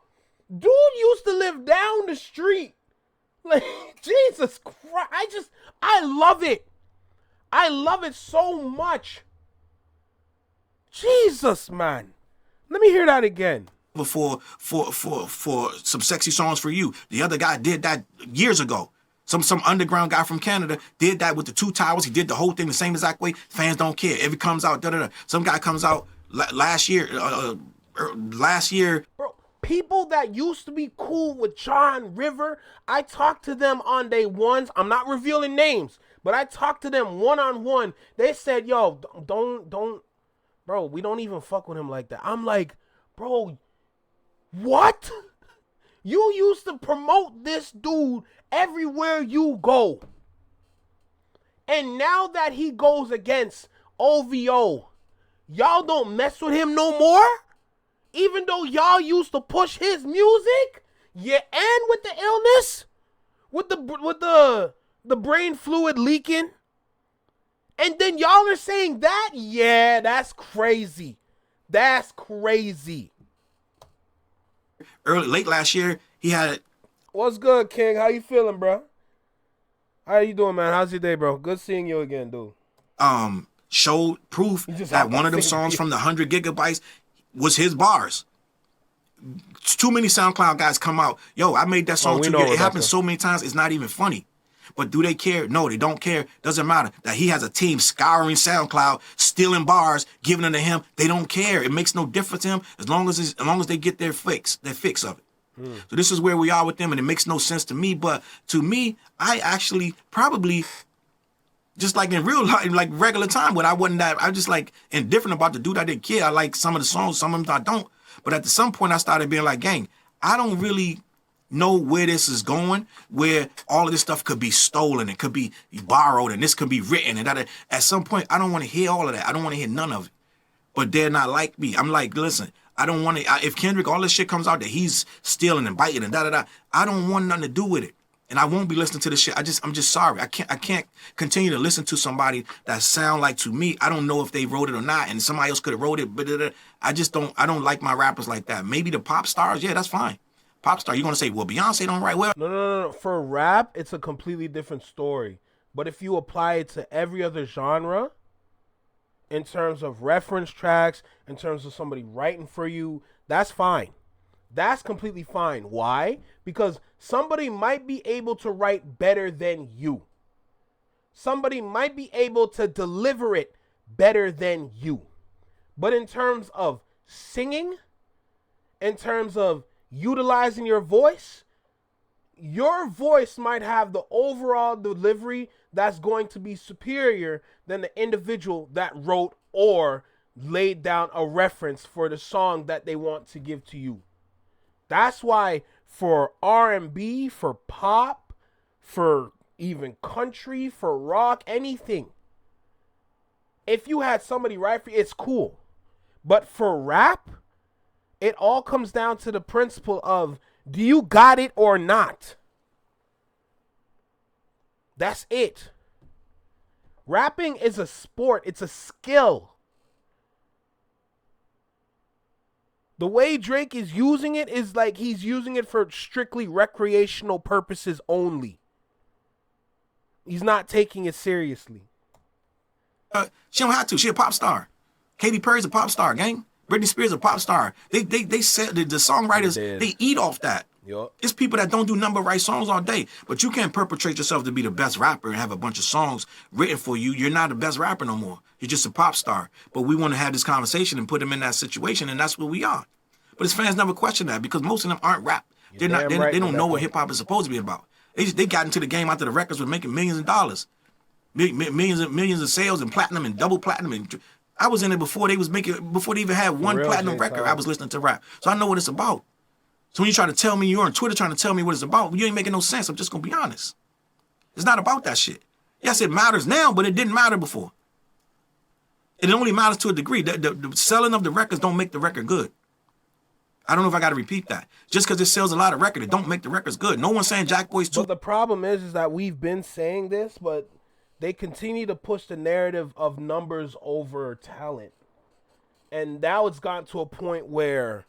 dude used to live down the street. Like, Jesus Christ, I love it. I love it so much. Jesus, man. Let me hear that again. For Some Sexy Songs for You. The other guy did that years ago. Some underground guy from Canada did that with the two towers. He did the whole thing the same exact way. Fans don't care. If it comes out, Some guy comes out last year. Bro, people that used to be cool with John River, I talked to them on day ones. I'm not revealing names, but I talked to them one-on-one. They said, yo, don't, bro, we don't even fuck with him like that. I'm like, bro, what? You used to promote this dude everywhere you go. And now that he goes against OVO, y'all don't mess with him no more? Even though y'all used to push his music? Yeah, and with the illness? With the The brain fluid leaking. And then y'all are saying that? Yeah, that's crazy. That's crazy. Late last year, he had. What's good, King? How you feeling, bro? How you doing, man? How's your day, bro? Good seeing you again, dude. Showed proof that one of them songs from the 100 gigabytes was his bars. Too many SoundCloud guys come out. Yo, I made that song 2 years. It happens so many times, it's not even funny. But do they care? No, they don't care. Doesn't matter. That he has a team scouring SoundCloud, stealing bars, giving them to him. They don't care. It makes no difference to him as long as they get their fix of it. So this is where we are with them, and it makes no sense to me. But to me, I actually probably, just like in real life, like regular time, when I wasn't that, I just like indifferent about the dude. I didn't care. I like some of the songs, some of them I don't. But at some point, I started being like, gang, I don't really know where this is going, where all of this stuff could be stolen, it could be borrowed, and this could be written. And that. At some point, I don't want to hear all of that. I don't want to hear none of it. But they're not like me. I'm like, listen, I don't want to. If Kendrick, all this shit comes out that he's stealing and biting and da-da-da, I don't want nothing to do with it. And I won't be listening to this shit. I'm just sorry. I can't continue to listen to somebody that sound like, to me, I don't know if they wrote it or not, and somebody else could have wrote it, but I don't like my rappers like that. Maybe the pop stars, yeah, that's fine. Pop star, you're gonna say, well, Beyonce don't write well. No. For rap, it's a completely different story. But if you apply it to every other genre, in terms of reference tracks, in terms of somebody writing for you, that's fine. That's completely fine. Why? Because somebody might be able to write better than you. Somebody might be able to deliver it better than you. But in terms of singing, in terms of utilizing your voice might have the overall delivery that's going to be superior than the individual that wrote or laid down a reference for the song that they want to give to you. That's why for R&B, for pop, for even country, for rock, anything, if you had somebody write for you, it's cool. But for rap, it all comes down to the principle of, do you got it or not? That's it. Rapping is a sport. It's a skill. The way Drake is using it is like he's using it for strictly recreational purposes only. He's not taking it seriously. She don't have to. She a pop star. Katy Perry's a pop star, gang. Britney Spears a pop star. They said the songwriters, they eat off that. Yep. It's people that don't do number write songs all day. But you can't perpetrate yourself to be the best rapper and have a bunch of songs written for you. You're not the best rapper no more. You're just a pop star. But we want to have this conversation and put them in that situation, and that's what we are. But his fans never question that because most of them aren't rap. They don't know what hip hop is supposed to be about. They got into the game after the records were making millions of dollars, millions of sales and platinum and double platinum. And I was in it before they even had one platinum record. I was listening to rap, so I know what it's about. So when you try to tell me, you're on Twitter trying to tell me what it's about, you ain't making no sense. I'm just gonna be honest. It's not about that shit. Yes, it matters now, but it didn't matter before. It only matters to a degree. The selling of the records don't make the record good. I don't know if I got to repeat that. Just because it sells a lot of records, it don't make the records good. No one's saying Jack Boy's too. But the problem is that we've been saying this, but they continue to push the narrative of numbers over talent. And now it's gotten to a point where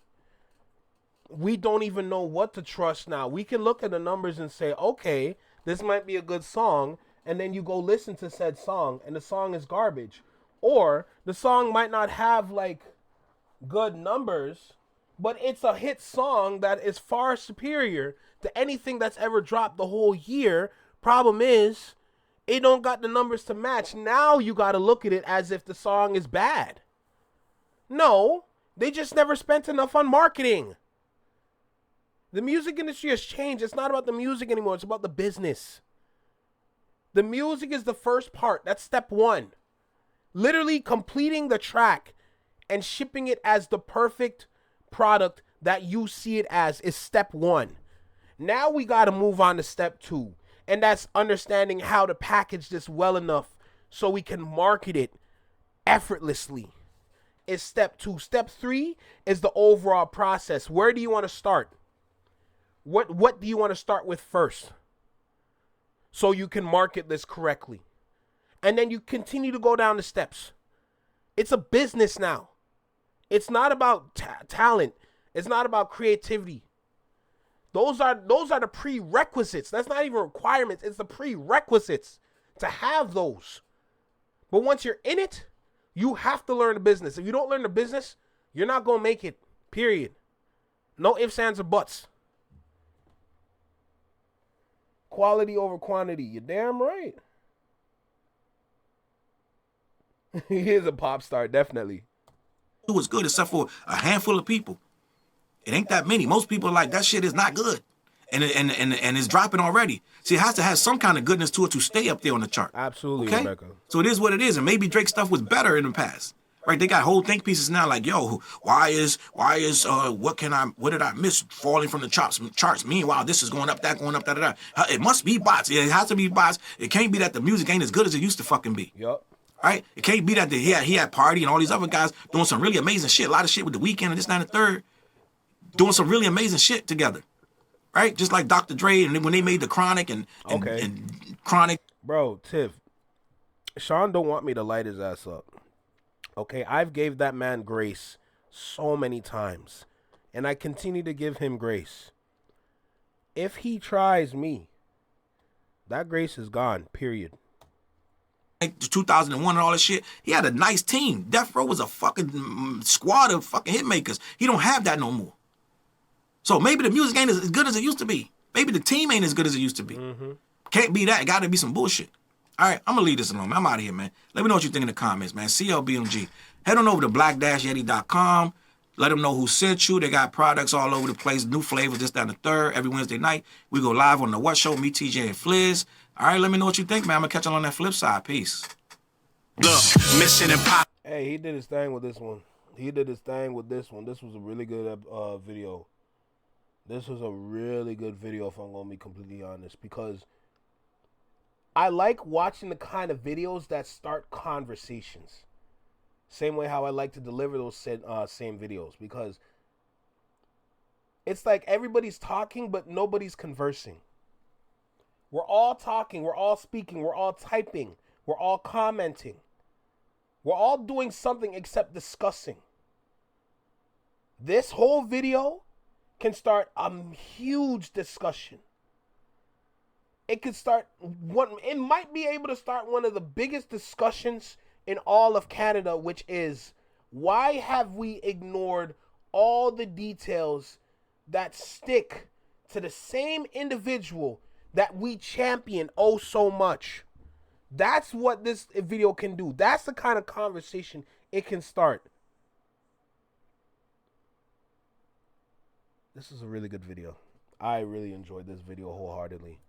we don't even know what to trust now. We can look at the numbers and say, okay, this might be a good song, and then you go listen to said song, and the song is garbage. Or the song might not have, like, good numbers, but it's a hit song that is far superior to anything that's ever dropped the whole year. Problem is, it don't got the numbers to match. Now you got to look at it as if the song is bad. No, they just never spent enough on marketing. The music industry has changed. It's not about the music anymore. It's about the business. The music is the first part. That's step one. Literally completing the track and shipping it as the perfect product that you see it as is step one. Now we got to move on to step two. And that's understanding how to package this well enough so we can market it effortlessly. Is step two. Step three is the overall process. Where do you want to start? What do you want to start with first? so you can market this correctly. And then you continue to go down the steps. It's a business now. It's not about talent. It's not about creativity. Those are the prerequisites. That's not even requirements. It's the prerequisites to have those. But once you're in it, you have to learn the business. If you don't learn the business, you're not going to make it, period. No ifs, ands, or buts. Quality over quantity. You're damn right. He is a pop star, definitely. It was good except for a handful of people. It ain't that many. Most people are like, that shit is not good. And it's dropping already. See, it has to have some kind of goodness to it to stay up there on the chart. Absolutely, okay? Rebecca. So it is what it is. And maybe Drake's stuff was better in the past. Right? They got whole think pieces now like, yo, why is what did I miss falling from the charts? Meanwhile, this is going up, that going up, da. It must be bots. It has to be bots. It can't be that the music ain't as good as it used to fucking be. Yup. Right? It can't be that he had Party and all these other guys doing some really amazing shit. A lot of shit with The Weeknd and this, that, and the third. Doing some really amazing shit together. Right? Just like Dr. Dre and when they made the Chronic and Chronic. Bro, Tiff, Sean don't want me to light his ass up. Okay, I've gave that man grace so many times. And I continue to give him grace. If he tries me, that grace is gone, period. 2001 and all that shit, he had a nice team. Death Row was a fucking squad of fucking hit makers. He don't have that no more. So maybe the music ain't as good as it used to be. Maybe the team ain't as good as it used to be. Mm-hmm. Can't be that. It gotta be some bullshit. All right, I'm gonna leave this alone, man. I'm out of here, man. Let me know what you think in the comments, man. CLBMG. Head on over to black-yeti.com. Let them know who sent you. They got products all over the place, new flavors, this, that, and the third. Every Wednesday night, we go live on The What Show, me, TJ, and Fliz. All right, let me know what you think, man. I'm gonna catch you on that flip side. Peace. Look, mission impossible. Hey, he did his thing with this one. This was a really good video. This was a really good video, if I'm gonna be completely honest, because I like watching the kind of videos that start conversations. Same way how I like to deliver those same videos, because it's like everybody's talking, but nobody's conversing. We're all talking, we're all speaking, we're all typing, we're all commenting. We're all doing something except discussing. This whole video can start a huge discussion. It might be able to start one of the biggest discussions in all of Canada, which is, why have we ignored all the details that stick to the same individual that we champion oh so much? That's what this video can do. That's the kind of conversation it can start. This is a really good video. I really enjoyed this video wholeheartedly.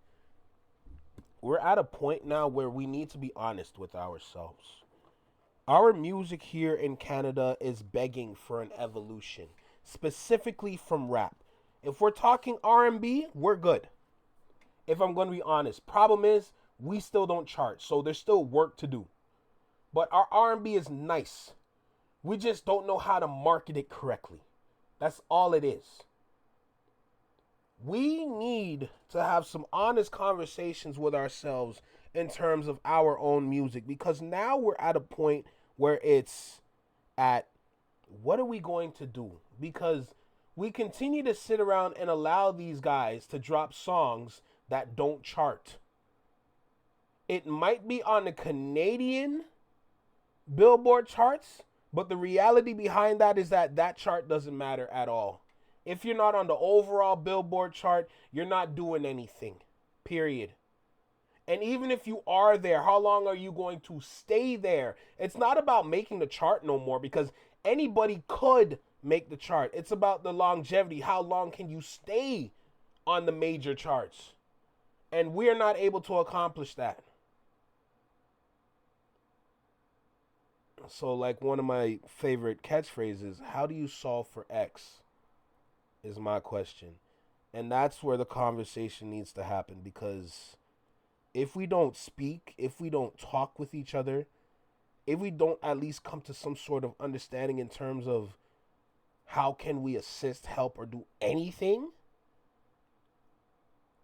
We're at a point now where we need to be honest with ourselves. Our music here in Canada is begging for an evolution, specifically from rap. If we're talking R&B, we're good. If I'm going to be honest, problem is we still don't chart, so there's still work to do. But our R&B is nice. We just don't know how to market it correctly. That's all it is. We need to have some honest conversations with ourselves in terms of our own music, because now we're at a point where it's at, what are we going to do? Because we continue to sit around and allow these guys to drop songs that don't chart. It might be on the Canadian Billboard charts, but the reality behind that is that that chart doesn't matter at all. If you're not on the overall Billboard chart, you're not doing anything, period. And even if you are there, how long are you going to stay there? It's not about making the chart no more, because anybody could make the chart. It's about the longevity. How long can you stay on the major charts? And we're not able to accomplish that. So, like, one of my favorite catchphrases, how do you solve for X? Is my question. And that's where the conversation needs to happen, because if we don't speak, if we don't talk with each other, if we don't at least come to some sort of understanding in terms of how can we assist, help, or do anything,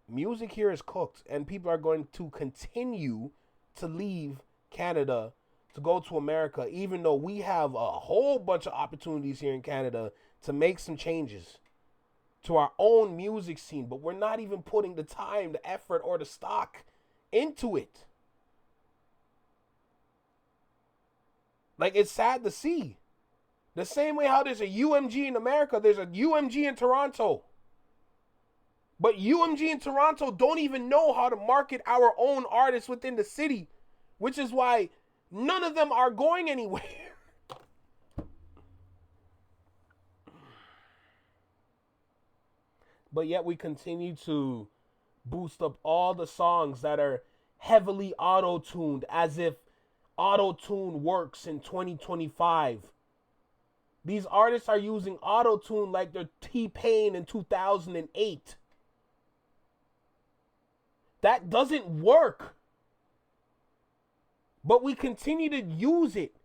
music here is cooked, and people are going to continue to leave Canada to go to America, even though we have a whole bunch of opportunities here in Canada to make some changes to our own music scene, but we're not even putting the time, the effort, or the stock into it. Like, it's sad to see. The same way how there's a UMG in America, there's a UMG in Toronto. But UMG in Toronto don't even know how to market our own artists within the city, which is why none of them are going anywhere. But yet we continue to boost up all the songs that are heavily auto-tuned, as if auto-tune works in 2025. These artists are using auto-tune like they're T-Pain in 2008. That doesn't work. But we continue to use it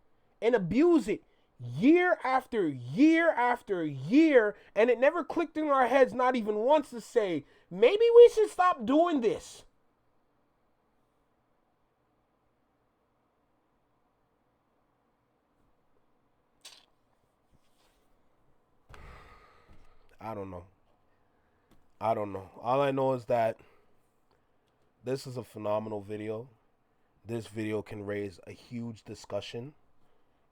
and abuse it year after year after year, and it never clicked in our heads, not even once, to say, maybe we should stop doing this. I don't know. All I know is that this is a phenomenal video. This video can raise a huge discussion.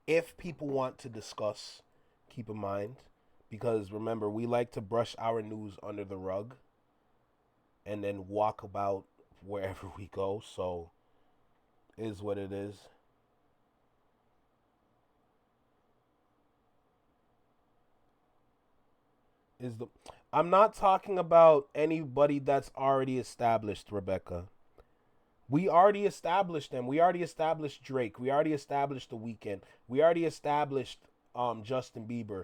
If people want to discuss, keep in mind, because remember, we like to brush our news under the rug and then walk about wherever we go. So, it is what it is. I'm not talking about anybody that's already established, Rebecca. We already established them. We already established Drake. We already established The Weeknd. We already established Justin Bieber.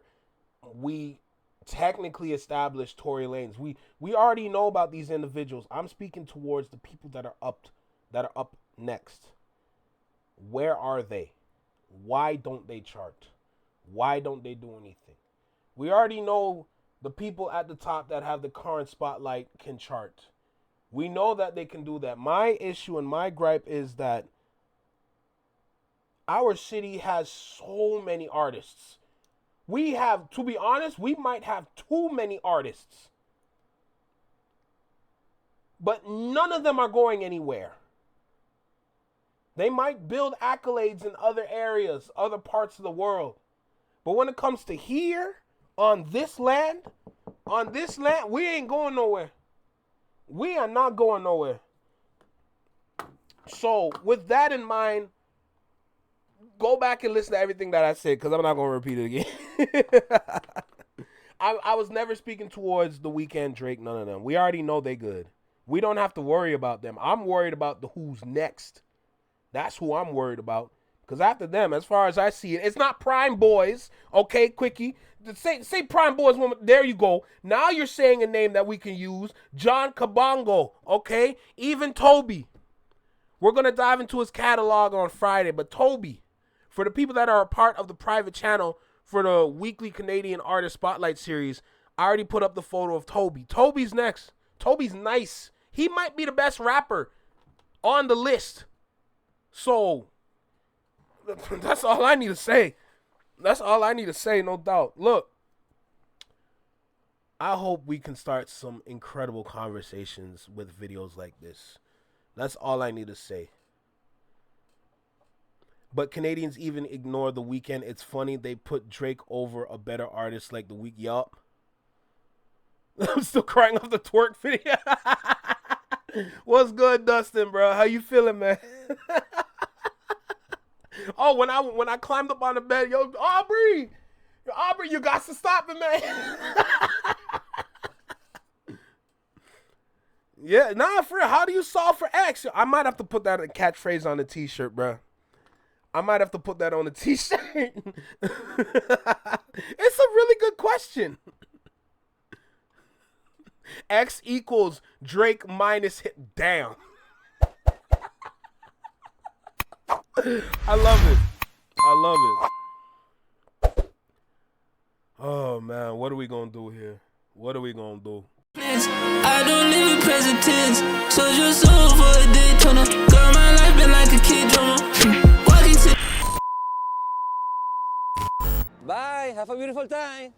We technically established Tory Lanez. We already know about these individuals. I'm speaking towards the people that are up next. Where are they? Why don't they chart? Why don't they do anything? We already know the people at the top that have the current spotlight can chart. We know that they can do that. My issue and my gripe is that our city has so many artists. We have, to be honest, we might have too many artists. But none of them are going anywhere. They might build accolades in other areas, other parts of the world. But when it comes to here, on this land, we ain't going nowhere. We are not going nowhere. So, with that in mind, go back and listen to everything that I said, because I'm not going to repeat it again. I was never speaking towards The Weeknd, Drake, none of them. We already know they good. We don't have to worry about them. I'm worried about the who's next. That's who I'm worried about. Because after them, as far as I see it, it's not Prime Boys. Okay, quickie. Say Prime Boys. There you go. Now you're saying a name that we can use. John Kabongo. Okay? Even Toby. We're going to dive into his catalog on Friday. But Toby, for the people that are a part of the private channel for the weekly Canadian Artist Spotlight series, I already put up the photo of Toby. Toby's next. Toby's nice. He might be the best rapper on the list. So, that's all I need to say. That's all I need to say, no doubt. Look, I hope we can start some incredible conversations with videos like this. That's all I need to say. But Canadians even ignore The Weeknd. It's funny, they put Drake over a better artist like The Weeknd. Yup. I'm still crying off the twerk video. What's good, Dustin, bro? How you feeling, man? Oh, when I climbed up on the bed, yo, Aubrey, you got to stop it, man. Yeah, nah, for real. How do you solve for X? I might have to put that catchphrase on the t-shirt, bro. I might have to put that on the t-shirt. It's a really good question. X equals Drake minus hit. Damn. I love it. Oh, man. What are we going to do here? What are we going to do? I don't live in years of tens. So just sold for a Daytona. Girl, my life been like a kid drama. Walking to. Bye. Have a beautiful time.